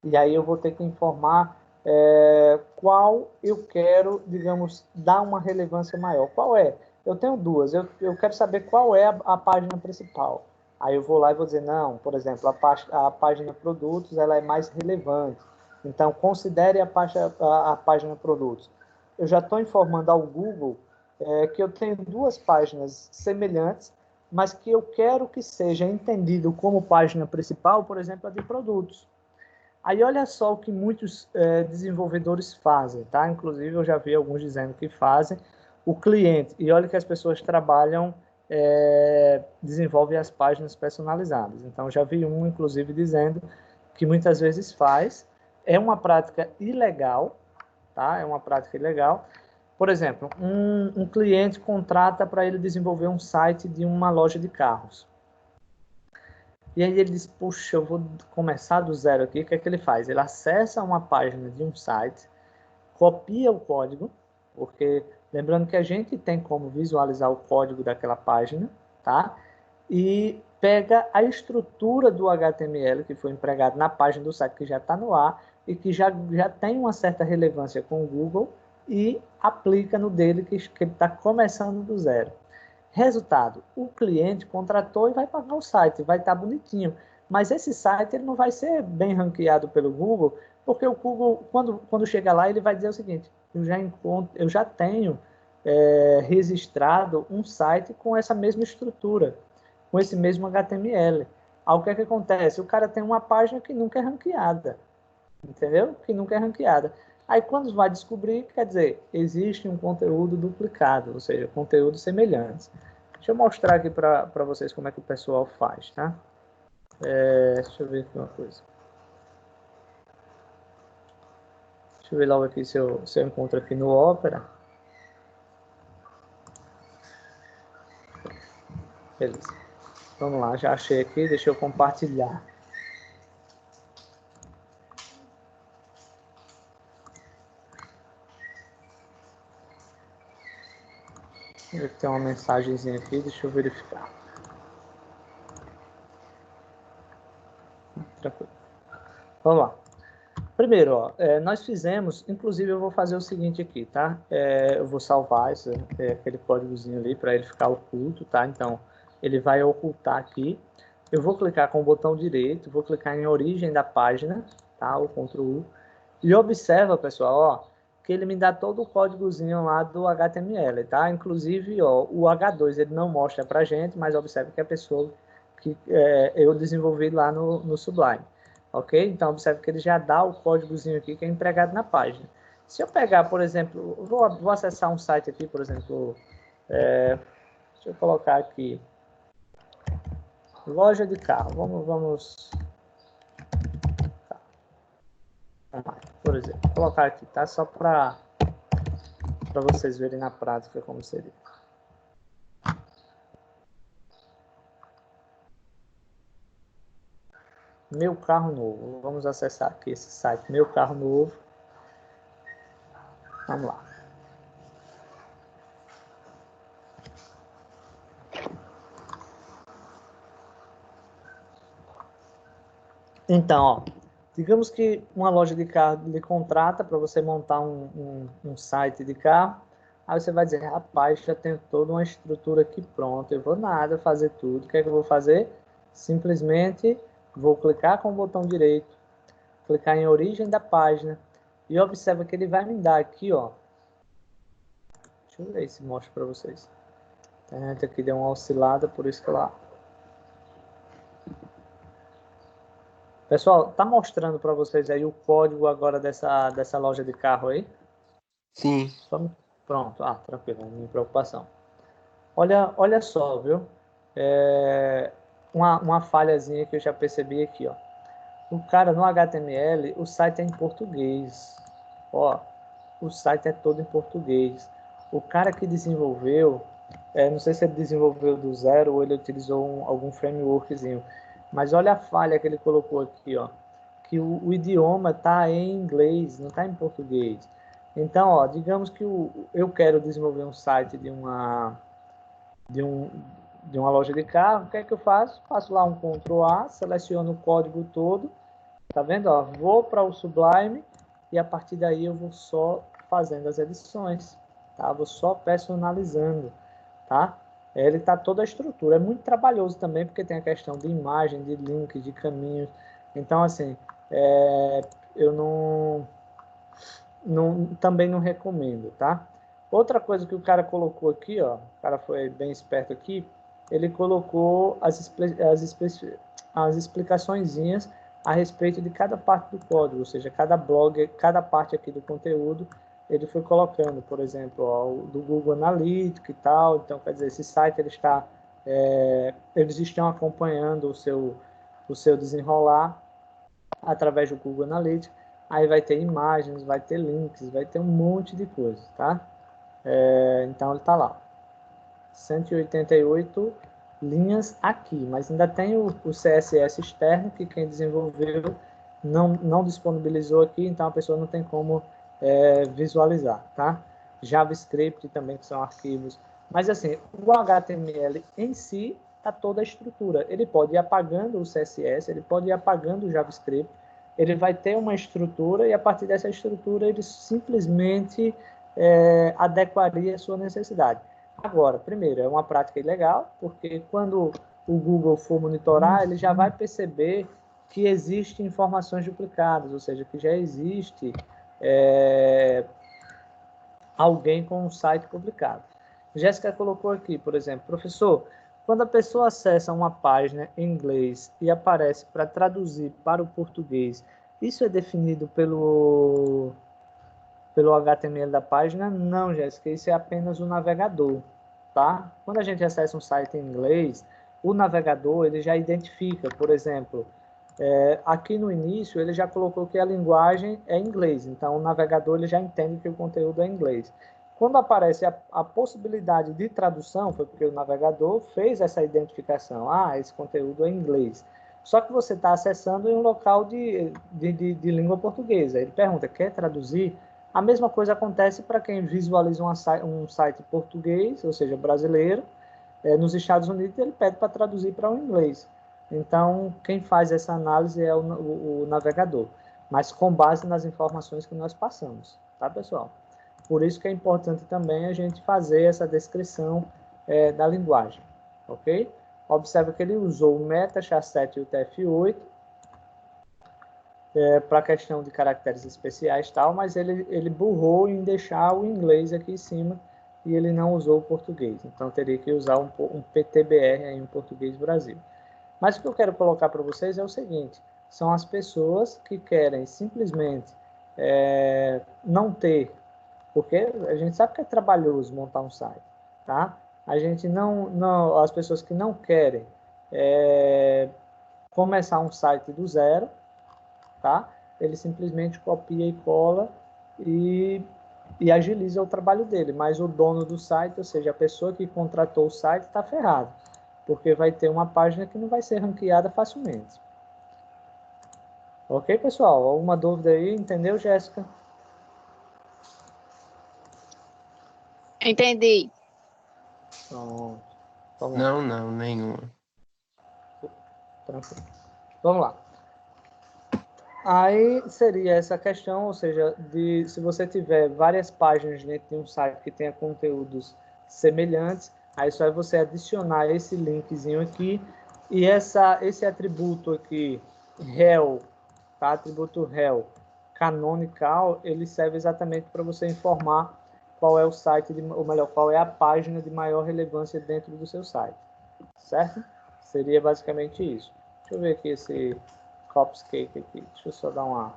E aí eu vou ter que informar qual eu quero, digamos, dar uma relevância maior. Qual é? Eu tenho 2, eu quero saber qual é a página principal. Aí eu vou lá e vou dizer, não, por exemplo, a página produtos ela é mais relevante. Então, considere a página produtos. Eu já estou informando ao Google que eu tenho 2 páginas semelhantes, mas que eu quero que seja entendido como página principal, por exemplo, a de produtos. Aí olha só o que muitos desenvolvedores fazem, tá? Inclusive eu já vi alguns dizendo que fazem. O cliente, e olha que as pessoas trabalham, desenvolvem as páginas personalizadas. Então já vi um, inclusive, dizendo que muitas vezes faz. É uma prática ilegal, tá? É uma prática ilegal. Por exemplo, um cliente contrata para ele desenvolver um site de uma loja de carros. E aí ele diz, puxa, eu vou começar do zero aqui. O que é que ele faz? Ele acessa uma página de um site, copia o código, porque lembrando que a gente tem como visualizar o código daquela página, tá? E pega a estrutura do HTML que foi empregado na página do site que já está no ar e que já tem uma certa relevância com o Google e aplica no dele que ele está começando do zero. Resultado, o cliente contratou e vai pagar o site, vai estar bonitinho. Mas esse site ele não vai ser bem ranqueado pelo Google, porque o Google, quando chegar lá, ele vai dizer o seguinte, eu já tenho registrado um site com essa mesma estrutura, com esse mesmo HTML. Aí o que é que acontece? O cara tem uma página que nunca é ranqueada, entendeu? Que nunca é ranqueada. Aí quando vai descobrir, quer dizer, existe um conteúdo duplicado, ou seja, conteúdos semelhantes. Deixa eu mostrar aqui para vocês como é que o pessoal faz, tá? Deixa eu ver aqui uma coisa. Deixa eu ver logo aqui se eu encontro aqui no Opera. Beleza. Vamos lá, já achei aqui, deixa eu compartilhar. Tem uma mensagenzinha aqui, deixa eu verificar. Tranquilo. Vamos lá. Primeiro, ó, nós fizemos, inclusive eu vou fazer o seguinte aqui, tá? Eu vou salvar aquele códigozinho ali para ele ficar oculto, tá? Então, ele vai ocultar aqui. Eu vou clicar com o botão direito, vou clicar em origem da página, tá? O Ctrl U. E observa, pessoal, ó, que ele me dá todo o códigozinho lá do HTML, tá? Inclusive, ó, o H2 ele não mostra pra gente, mas observe que a pessoa que eu desenvolvi lá no Sublime. Ok? Então, observe que ele já dá o códigozinho aqui que é empregado na página. Se eu pegar, por exemplo, vou acessar um site aqui, por exemplo, deixa eu colocar aqui, loja de carro. Vamos lá, por exemplo, vou colocar aqui, tá? Só para vocês verem na prática como seria. Meu carro novo. Vamos acessar aqui esse site, meu carro novo. Vamos lá. Então, ó, digamos que uma loja de carro lhe contrata para você montar um site de carro. Aí você vai dizer, rapaz, já tem toda uma estrutura aqui pronta, eu vou nada fazer tudo. O que é que eu vou fazer? Simplesmente vou clicar com o botão direito, clicar em origem da página e observa que ele vai me dar aqui, ó. Deixa eu ver se mostra para vocês. A internet aqui deu uma oscilada, por isso que lá. Pessoal, tá mostrando para vocês aí o código agora dessa loja de carro aí? Sim. Pronto, tranquilo, não é minha preocupação. Olha só, viu? Uma falhazinha que eu já percebi aqui, ó. O cara no HTML, o site é em português. Ó, o site é todo em português. O cara que desenvolveu, não sei se ele desenvolveu do zero ou ele utilizou algum frameworkzinho, mas olha a falha que ele colocou aqui, ó, que o idioma está em inglês, não está em português. Então, ó, digamos que eu quero desenvolver um site de uma loja de carro, o que é que eu faço? Faço lá um Ctrl A, seleciono o código todo, tá vendo? Ó, vou para o Sublime e a partir daí eu vou só fazendo as edições, tá? Vou só personalizando, tá? Ele tá toda a estrutura, é muito trabalhoso também porque tem a questão de imagem, de link, de caminhos. Então, assim, eu também não recomendo, tá? Outra coisa que o cara colocou aqui, ó, o cara foi bem esperto aqui, ele colocou as explicaçõezinhas a respeito de cada parte do código, ou seja, cada blog, cada parte aqui do conteúdo, ele foi colocando, por exemplo, ó, do Google Analytics e tal. Então, quer dizer, esse site eles estão acompanhando o seu desenrolar através do Google Analytics. Aí vai ter imagens, vai ter links, vai ter um monte de coisa, tá? Então ele está lá. 188 linhas aqui, mas ainda tem o CSS externo que quem desenvolveu não disponibilizou aqui, então a pessoa não tem como visualizar, tá? JavaScript também, que são arquivos. Mas assim, o HTML em si está toda a estrutura. Ele pode ir apagando o CSS, ele pode ir apagando o JavaScript, ele vai ter uma estrutura e a partir dessa estrutura ele simplesmente adequaria a sua necessidade. Agora, primeiro, é uma prática ilegal, porque quando o Google for monitorar, ele já vai perceber que existem informações duplicadas, ou seja, que já existe alguém com um site publicado. Jéssica colocou aqui, por exemplo, professor, Quando a pessoa acessa uma página em inglês e aparece para traduzir para o português, isso é definido pelo HTML da página? Não, Jéssica, isso é apenas o navegador, tá? Quando a gente acessa um site em inglês, o navegador ele já identifica, por exemplo, aqui no início ele já colocou que a linguagem é inglês, então o navegador ele já entende que o conteúdo é inglês. Quando aparece a possibilidade de tradução, foi porque o navegador fez essa identificação. Ah, esse conteúdo é inglês. Só que você está acessando em um local de língua portuguesa. Ele pergunta, quer traduzir? A mesma coisa acontece para quem visualiza um site português, ou seja, brasileiro, nos Estados Unidos, ele pede para traduzir para o inglês. Então, quem faz essa análise é o navegador, mas com base nas informações que nós passamos, tá, pessoal? Por isso que é importante também a gente fazer essa descrição da linguagem, ok? Observa que ele usou o Meta, Chasset e o TF8 para a questão de caracteres especiais e tal, mas ele burrou em deixar o inglês aqui em cima e ele não usou o português. Então, teria que usar um PTBR aí, um português Brasil. Mas o que eu quero colocar para vocês é o seguinte, são as pessoas que querem simplesmente não ter, porque a gente sabe que é trabalhoso montar um site, tá? A gente as pessoas que não querem começar um site do zero, tá? Ele simplesmente copia e cola e agiliza o trabalho dele, mas o dono do site, ou seja, a pessoa que contratou o site, está ferrado, porque vai ter uma página que não vai ser ranqueada facilmente. Ok, pessoal? Alguma dúvida aí? Entendeu, Jéssica? Entendi. Pronto. Vamos lá. Não, nenhuma. Tranquilo. Vamos lá. Aí seria essa questão, ou seja, se você tiver várias páginas dentro de um site que tenha conteúdos semelhantes, aí só é você adicionar esse linkzinho aqui e esse atributo aqui, rel, tá? Atributo rel canonical, ele serve exatamente para você informar qual é o site, ou melhor, qual é a página de maior relevância dentro do seu site, certo? Seria basicamente isso. Deixa eu ver aqui esse Copscape aqui. Deixa eu só dar uma...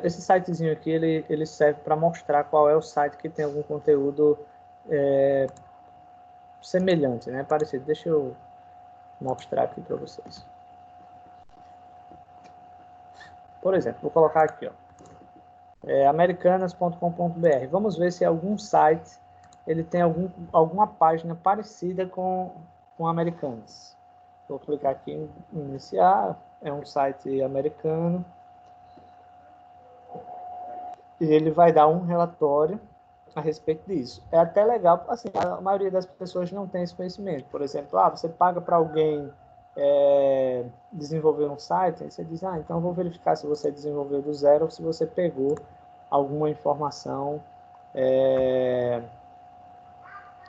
esse sitezinho aqui, ele serve para mostrar qual é o site que tem algum conteúdo semelhante, né? Parecido. Deixa eu mostrar aqui para vocês. Por exemplo, vou colocar aqui, ó. Americanas.com.br. Vamos ver se algum site ele tem alguma página parecida com Americanas. Vou clicar aqui em iniciar. É um site americano. E ele vai dar um relatório a respeito disso. É até legal, assim, a maioria das pessoas não tem esse conhecimento. Por exemplo, você paga para alguém desenvolver um site, aí você diz, então eu vou verificar se você desenvolveu do zero ou se você pegou alguma informação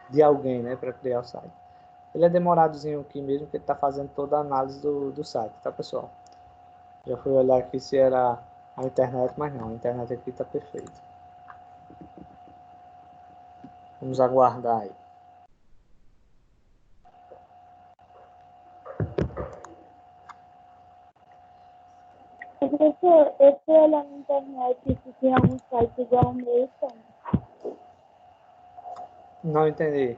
de alguém, né, para criar o site. Ele é demoradozinho aqui mesmo, porque ele está fazendo toda a análise do site, tá, pessoal? Já fui olhar aqui se era a internet, mas não, a internet aqui está perfeita. Vamos aguardar aí. Professor, eu fui olhar na internet se tem algum site igual ao meu, Não entendi.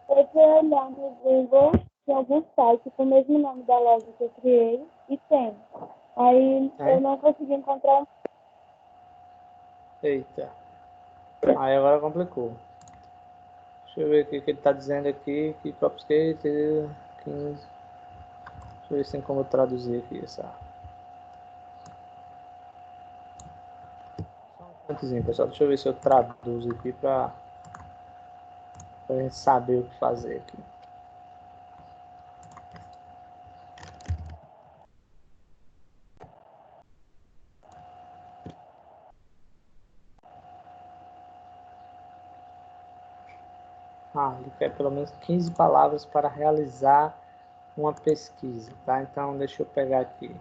eu fui olhar no Google, tem algum site com o mesmo nome da loja que eu criei, e tem. Aí eu não consegui encontrar um. Eita. Aí agora complicou. Deixa eu ver o que ele está dizendo aqui. Que Copskate 15. Deixa eu ver se tem como eu traduzir aqui essa. Só um instantezinho, pessoal. Deixa eu ver se eu traduzo aqui para a gente saber o que fazer aqui. Ele quer pelo menos 15 palavras para realizar uma pesquisa, tá? Então, deixa eu pegar aqui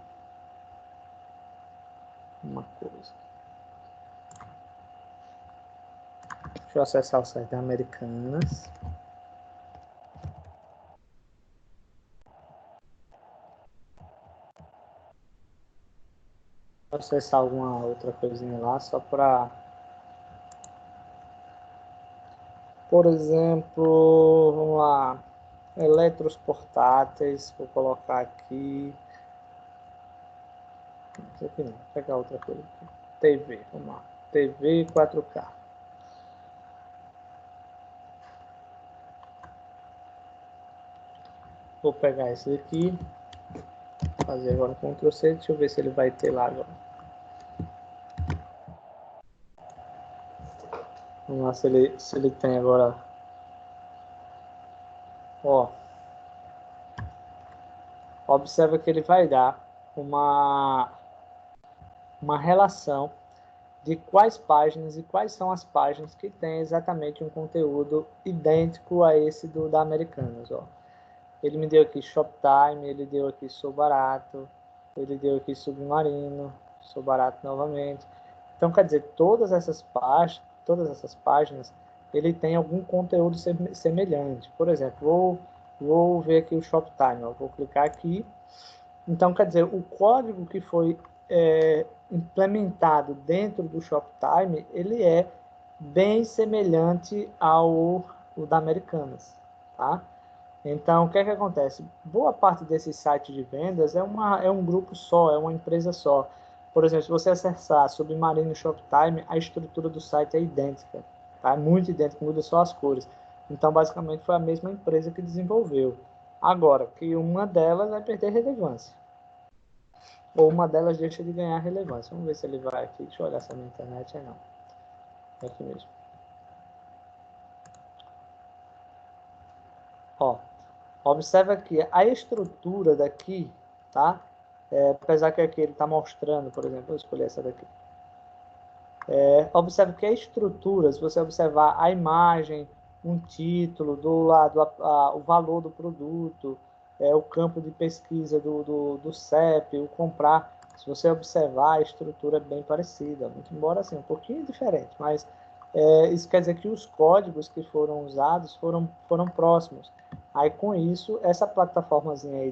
uma coisa. Deixa eu acessar o site da Americanas. Vou acessar alguma outra coisinha lá, só para... Por exemplo, vamos lá. Eletros portáteis, vou colocar aqui. Isso aqui não, vou pegar outra coisa aqui. TV, vamos lá. TV 4K. Vou pegar esse daqui. Fazer agora um Ctrl C. Deixa eu ver se ele vai ter lá agora. Vamos lá se ele tem agora. Ó. Observa que ele vai dar uma relação de quais páginas e quais são as páginas que têm exatamente um conteúdo idêntico a esse da Americanas. Ó. Ele me deu aqui Shoptime, ele deu aqui Sou Barato, ele deu aqui Submarino, Sou Barato novamente. Então, quer dizer, todas essas páginas, ele tem algum conteúdo semelhante. Por exemplo, vou ver aqui o Shoptime, ó. Vou clicar aqui. Então, quer dizer, o código que foi implementado dentro do Shoptime, ele é bem semelhante ao da Americanas, tá? Então, o que é que acontece? Boa parte desses sites de vendas é um grupo só, é uma empresa só. Por exemplo, se você acessar Submarino Shoptime, a estrutura do site é idêntica, tá? É muito idêntica, muda só as cores. Então, basicamente, foi a mesma empresa que desenvolveu. Agora, que uma delas vai perder relevância. Ou uma delas deixa de ganhar relevância. Vamos ver se ele vai aqui. Deixa eu olhar se é na internet. Não. É aqui mesmo. Ó. Observa que a estrutura daqui, tá? Apesar que aqui ele está mostrando, por exemplo, vou escolher essa daqui. Observa que a estrutura, se você observar a imagem, um título, do lado o valor do produto, o campo de pesquisa do CEP, o comprar, se você observar, a estrutura é bem parecida, muito embora assim, um pouquinho diferente, mas isso quer dizer que os códigos que foram usados foram próximos. Aí, com isso, essa plataformazinha aí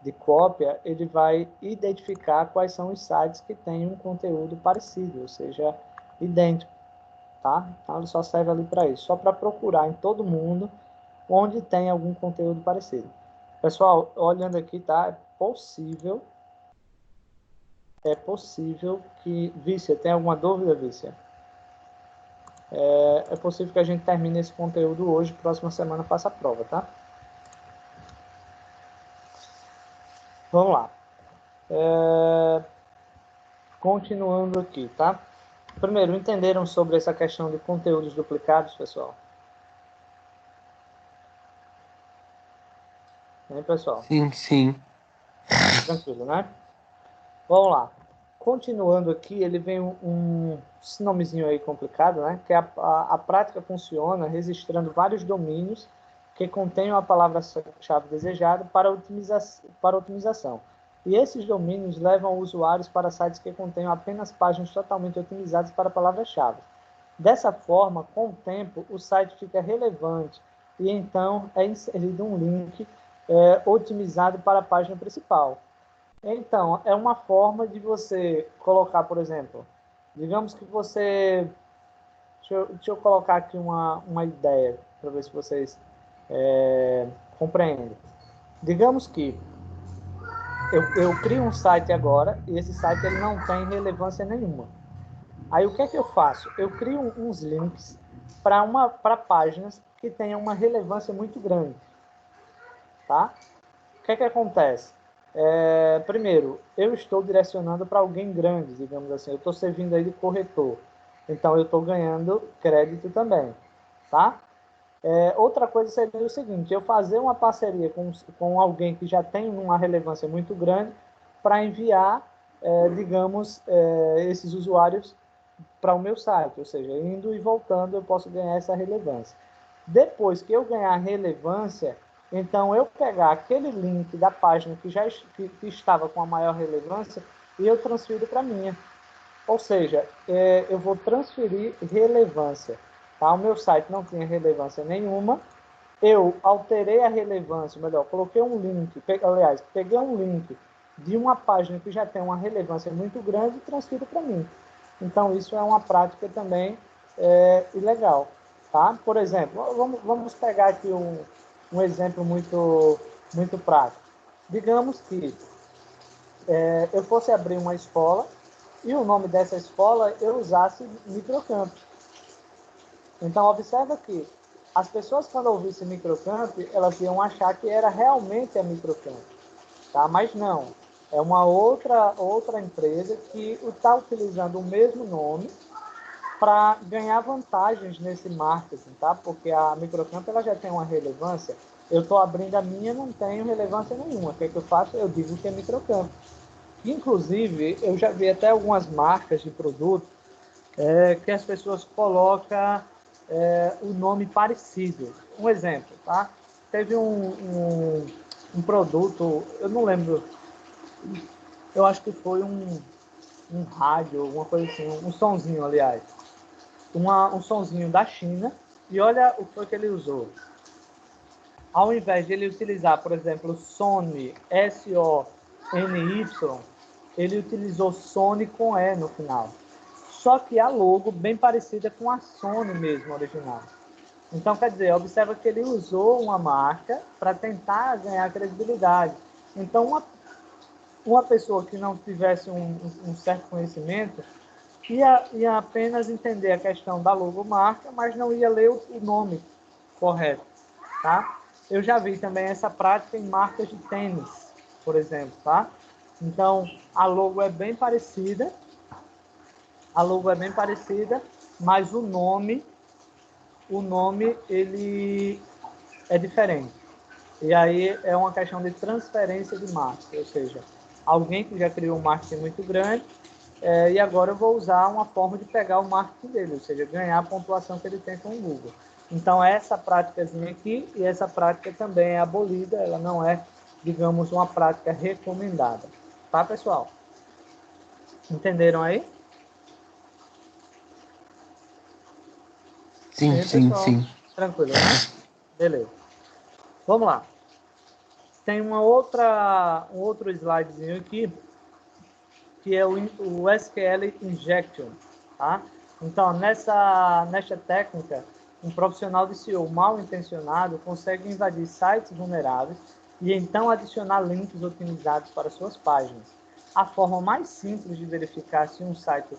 de cópia, ele vai identificar quais são os sites que têm um conteúdo parecido, ou seja, idêntico, tá? Então, ele só serve ali para isso, só para procurar em todo mundo onde tem algum conteúdo parecido. Pessoal, olhando aqui, tá? É possível que... Vícia, tem alguma dúvida, Vícia? É possível que a gente termine esse conteúdo hoje, próxima semana faça a prova, tá? Vamos lá. Continuando aqui, tá? Primeiro, entenderam sobre essa questão de conteúdos duplicados, pessoal? Hein, pessoal? Sim, sim. Tranquilo, né? Vamos lá. Continuando aqui, ele vem um nomezinho aí complicado, né? Que a prática funciona registrando vários domínios que contenham a palavra-chave desejada para otimização. E esses domínios levam usuários para sites que contenham apenas páginas totalmente otimizadas para palavras-chave. Dessa forma, com o tempo, o site fica relevante e então é inserido um link otimizado para a página principal. Então, é uma forma de você colocar, por exemplo, digamos que você... Deixa eu colocar aqui uma ideia para ver se vocês compreendem. Digamos que eu crio um site agora e esse site ele não tem relevância nenhuma. Aí o que é que eu faço? Eu crio uns links para páginas que tenham uma relevância muito grande. Tá? O que é que acontece? Primeiro, eu estou direcionando para alguém grande, digamos assim. Eu estou servindo aí de corretor. Então, eu estou ganhando crédito também. Tá? Outra coisa seria o seguinte, eu fazer uma parceria com alguém que já tem uma relevância muito grande para enviar, digamos, esses usuários para o meu site, ou seja, indo e voltando eu posso ganhar essa relevância. Depois que eu ganhar relevância, então eu pegar aquele link da página que estava com a maior relevância e eu transfiro para a minha. Ou seja, eu vou transferir relevância. tá? O meu site não tinha relevância nenhuma, eu alterei a relevância, melhor, coloquei um link, aliás, peguei um link de uma página que já tem uma relevância muito grande e transfiro para mim. Então, isso é uma prática também ilegal, tá? Por exemplo, vamos pegar aqui um exemplo muito prático. Digamos que eu fosse abrir uma escola e o nome dessa escola eu usasse microcamp. Então, observa que as pessoas, quando ouvissem microcamp, elas iam achar que era realmente a microcamp, tá? Mas não. É uma outra empresa que está utilizando o mesmo nome para ganhar vantagens nesse marketing, tá? Porque a microcamp ela já tem uma relevância. Eu estou abrindo a minha, não tenho relevância nenhuma. O que eu faço? Eu digo que é microcamp. Inclusive, eu já vi até algumas marcas de produto que as pessoas colocam o nome parecido. Um exemplo, tá? Teve um produto, eu não lembro, eu acho que foi um rádio, alguma coisa assim, um sonzinho, aliás. Um sonzinho da China, e olha o que foi que ele usou. Ao invés de ele utilizar, por exemplo, Sony, S-O-N-Y, ele utilizou Sony com E no final. Só que a logo bem parecida com a Sony mesmo, original. Então, quer dizer, observa que ele usou uma marca para tentar ganhar credibilidade. Então, uma pessoa que não tivesse um certo conhecimento ia apenas entender a questão da logomarca, mas não ia ler o nome correto, tá? Eu já vi também essa prática em marcas de tênis, por exemplo, tá? Então, a logo é bem parecida, mas o nome ele é diferente. E aí é uma questão de transferência de marca, ou seja, alguém que já criou um marketing muito grande, e agora eu vou usar uma forma de pegar o marketing dele, ou seja, ganhar a pontuação que ele tem com o Google. Então, essa práticazinha aqui, e essa prática também é abolida, ela não é, digamos, uma prática recomendada. Tá, pessoal? Entenderam aí? Sim, Pessoal? sim. Tranquilo, né? Beleza. Vamos lá. Tem um outro slidezinho aqui, que é o SQL Injection, tá? Então, nesta técnica, um profissional de SEO mal intencionado consegue invadir sites vulneráveis e então adicionar links otimizados para suas páginas. A forma mais simples de verificar se um site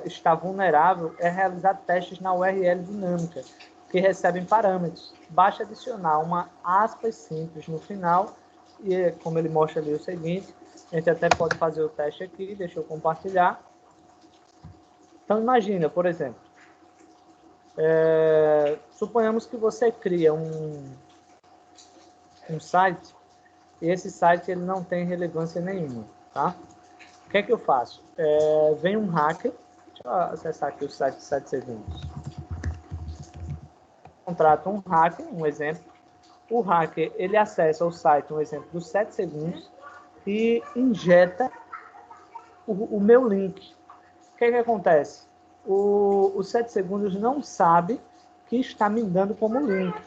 está vulnerável é realizar testes na URL dinâmica, que recebem parâmetros. Basta adicionar uma aspas simples no final, e como ele mostra ali o seguinte, a gente até pode fazer o teste aqui, deixa eu compartilhar. Então, imagina, por exemplo, suponhamos que você cria um site, e esse site ele não tem relevância nenhuma, tá? O que é que eu faço? Vem um hacker, deixa eu acessar aqui o site de 7 segundos. Contrata um hacker, um exemplo. O hacker, ele acessa o site, um exemplo, dos 7 segundos, e injeta o meu link. O que acontece? Os 7 segundos não sabe que está me dando como link.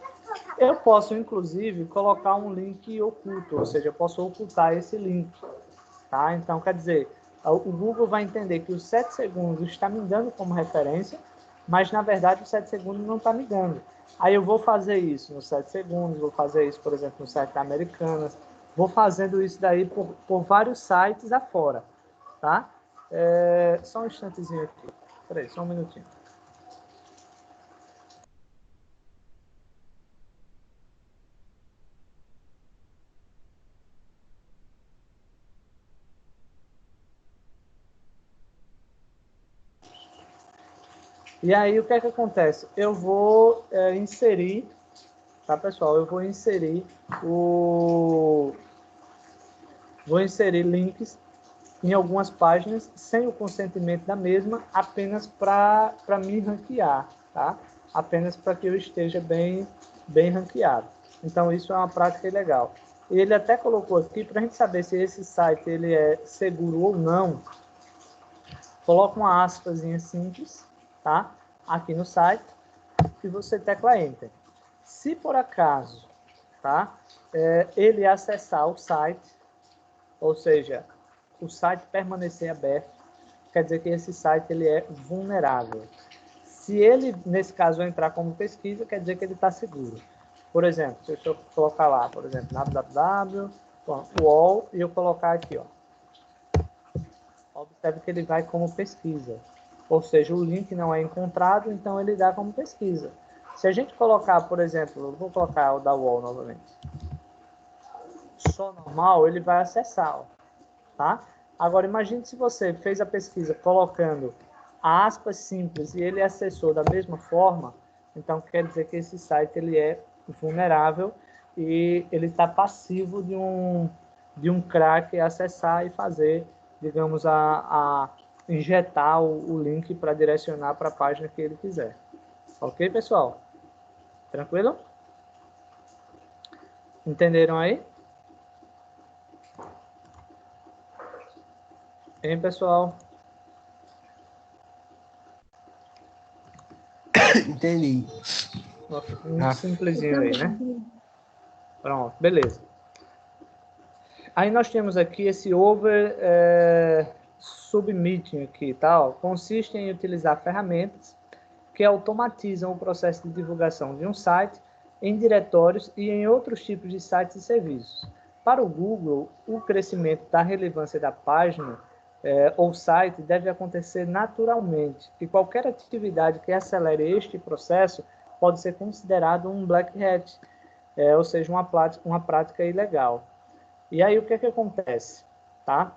Eu posso, inclusive, colocar um link oculto, ou seja, eu posso ocultar esse link. Tá? Então, quer dizer, o Google vai entender que os 7 segundos está me dando como referência, mas, na verdade, os 7 segundos não está me dando. Aí eu vou fazer isso nos 7 segundos, vou fazer isso, por exemplo, no site da Americanas, vou fazendo isso daí por vários sites afora, tá? Só um instantezinho aqui. Peraí, só um minutinho. E aí, o que é que acontece? Eu vou inserir, tá, pessoal? Eu vou inserir links em algumas páginas sem o consentimento da mesma, apenas para me ranquear, tá? Apenas para que eu esteja bem ranqueado. Então, isso é uma prática legal. Ele até colocou aqui, para a gente saber se esse site ele é seguro ou não, coloca uma aspasinha simples, tá? Aqui no site, e você tecla Enter. Se por acaso, tá, ele acessar o site, ou seja, o site permanecer aberto, quer dizer que esse site ele é vulnerável. Se ele, nesse caso, entrar como pesquisa, quer dizer que ele está seguro. Por exemplo, se eu colocar lá, por exemplo, www.wall, e eu colocar aqui, ó. Observe que ele vai como pesquisa. Ou seja, o link não é encontrado, então ele dá como pesquisa. Se a gente colocar, por exemplo, eu vou colocar o da wall novamente. Só normal, ele vai acessar, ó, tá? Agora, imagine se você fez a pesquisa colocando aspas simples e ele acessou da mesma forma, então quer dizer que esse site ele é vulnerável e ele está passivo de um crack acessar e fazer, digamos, injetar o link para direcionar para a página que ele quiser. Ok, pessoal? Tranquilo? Entenderam aí? Hein, pessoal? Entendi. Um simplesinho aí, né? Pronto, beleza. Aí nós temos aqui esse over submitting aqui, tal. Consiste em utilizar ferramentas que automatizam o processo de divulgação de um site em diretórios e em outros tipos de sites e serviços. Para o Google, o crescimento da relevância da página ou site deve acontecer naturalmente, e qualquer atividade que acelere este processo pode ser considerado um black hat, ou seja, uma prática ilegal. E aí o que acontece? Tá?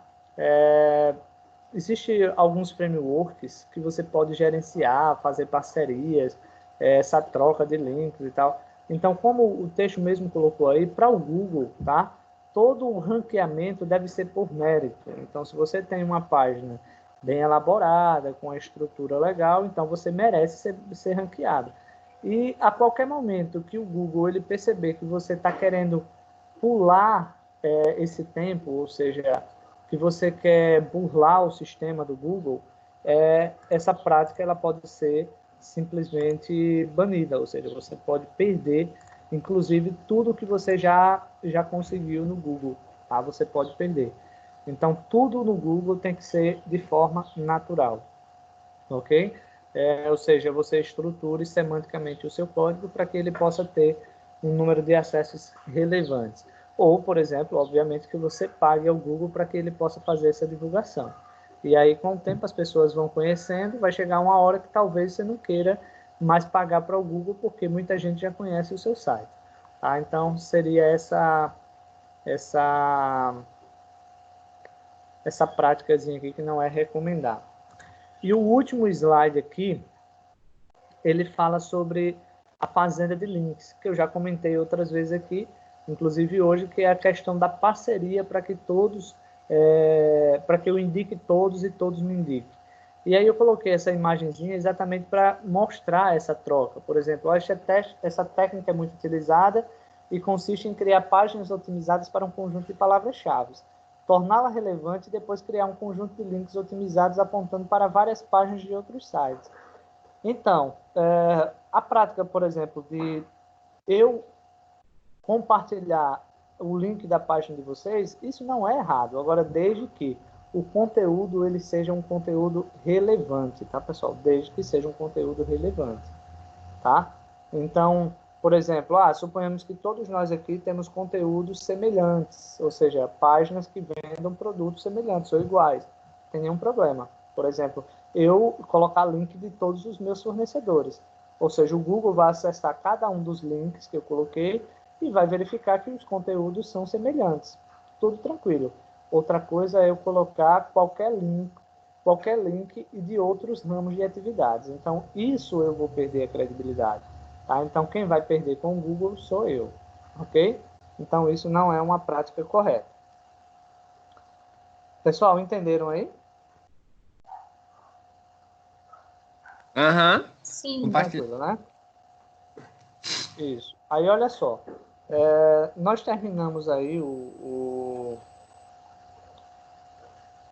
Existem alguns frameworks que você pode gerenciar, fazer parcerias, essa troca de links e tal. Então, como o texto mesmo colocou aí, para o Google, tá? Todo o ranqueamento deve ser por mérito. Então, se você tem uma página bem elaborada, com a estrutura legal, então você merece ser ranqueado. E a qualquer momento que o Google ele perceber que você está querendo pular esse tempo, ou seja, que você quer burlar o sistema do Google, essa prática ela pode ser simplesmente banida, ou seja, você pode perder, inclusive, tudo que você já conseguiu no Google, tá? Você pode perder. Então, tudo no Google tem que ser de forma natural, ok? Ou seja, você estruture semanticamente o seu código para que ele possa ter um número de acessos relevantes. Ou, por exemplo, obviamente que você pague ao Google para que ele possa fazer essa divulgação. E aí, com o tempo, as pessoas vão conhecendo, vai chegar uma hora que talvez você não queira mais pagar para o Google, porque muita gente já conhece o seu site. Tá? Então, seria essa práticazinha aqui que não é recomendada. E o último slide aqui, ele fala sobre a fazenda de links, que eu já comentei outras vezes aqui, inclusive hoje, que é a questão da parceria para que todos, para que eu indique todos e todos me indiquem. E aí eu coloquei essa imagenzinha exatamente para mostrar essa troca. Por exemplo, essa técnica é muito utilizada e consiste em criar páginas otimizadas para um conjunto de palavras-chave, torná-la relevante e depois criar um conjunto de links otimizados apontando para várias páginas de outros sites. Então, a prática, por exemplo, de eu compartilhar o link da página de vocês, isso não é errado. Agora, desde que o conteúdo ele seja um conteúdo relevante, tá, pessoal? Desde que seja um conteúdo relevante, tá? Então, por exemplo, suponhamos que todos nós aqui temos conteúdos semelhantes, ou seja, páginas que vendam produtos semelhantes ou iguais. Não tem nenhum problema. Por exemplo, eu colocar link de todos os meus fornecedores. Ou seja, o Google vai acessar cada um dos links que eu coloquei e vai verificar que os conteúdos são semelhantes. Tudo tranquilo. Outra coisa é eu colocar qualquer link e de outros ramos de atividades. Então, isso eu vou perder a credibilidade. Tá? Então, quem vai perder com o Google sou eu. Ok? Então, isso não é uma prática correta. Pessoal, entenderam aí? Aham. Sim. Tranquilo, né? Isso. Aí, olha só. Nós terminamos aí o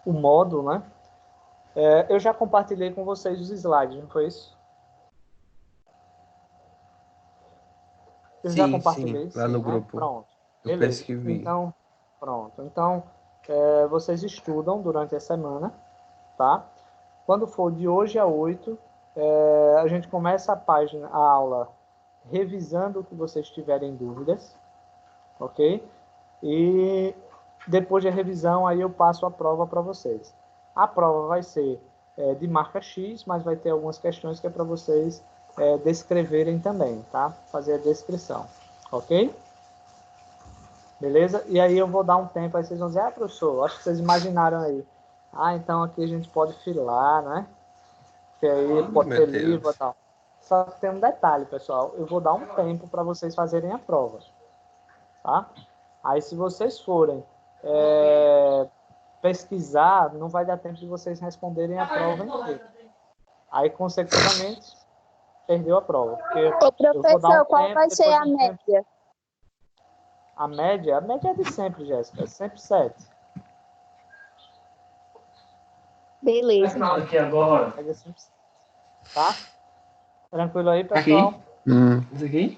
módulo, né? Eu já compartilhei com vocês os slides, não foi isso? Eu já Sim, compartilhei, lá no grupo. Pronto. Eu penso que vi. Então, pronto. Então, vocês estudam durante a semana, tá? Quando for de hoje a 8, a gente começa a aula, revisando o que vocês tiverem dúvidas, ok? E depois da revisão, aí eu passo a prova para vocês. A prova vai ser de marca X, mas vai ter algumas questões que é para vocês descreverem também, tá? Fazer a descrição, ok? Beleza? E aí eu vou dar um tempo, aí vocês vão dizer, professor, acho que vocês imaginaram aí. Então aqui a gente pode filar, né? Que aí pode ter livro e tal. Só que tem um detalhe, pessoal. Eu vou dar um tempo para vocês fazerem a prova, tá? Aí se vocês forem pesquisar, não vai dar tempo de vocês responderem a prova inteira. Aí, consecutivamente, perdeu a prova. Ô, professor, qual vai ser a média? A média é de sempre, Jéssica. É sempre 7. Beleza. Aqui agora. Tá? Tranquilo aí, pessoal? Isso aqui?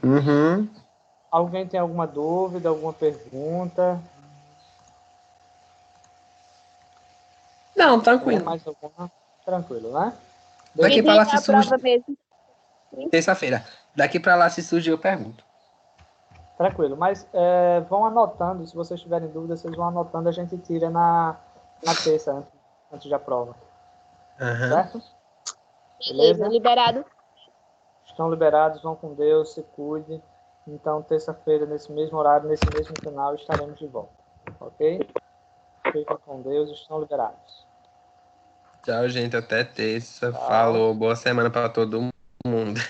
Alguém tem alguma dúvida, alguma pergunta? Não, tranquilo. Mais alguma? Tranquilo, né? Daqui pra lá se a surge... prova mesmo? Terça-feira. Daqui pra lá se surge eu pergunto. Tranquilo, mas vão anotando, se vocês tiverem dúvidas, vocês vão anotando, a gente tira na terça, antes da prova. Certo? Beleza, liberado. Estão liberados, vão com Deus, se cuide. Então, terça-feira, nesse mesmo horário, nesse mesmo canal, estaremos de volta. Ok? Fiquem com Deus, estão liberados. Tchau, gente. Até terça. Falou. Boa semana para todo mundo.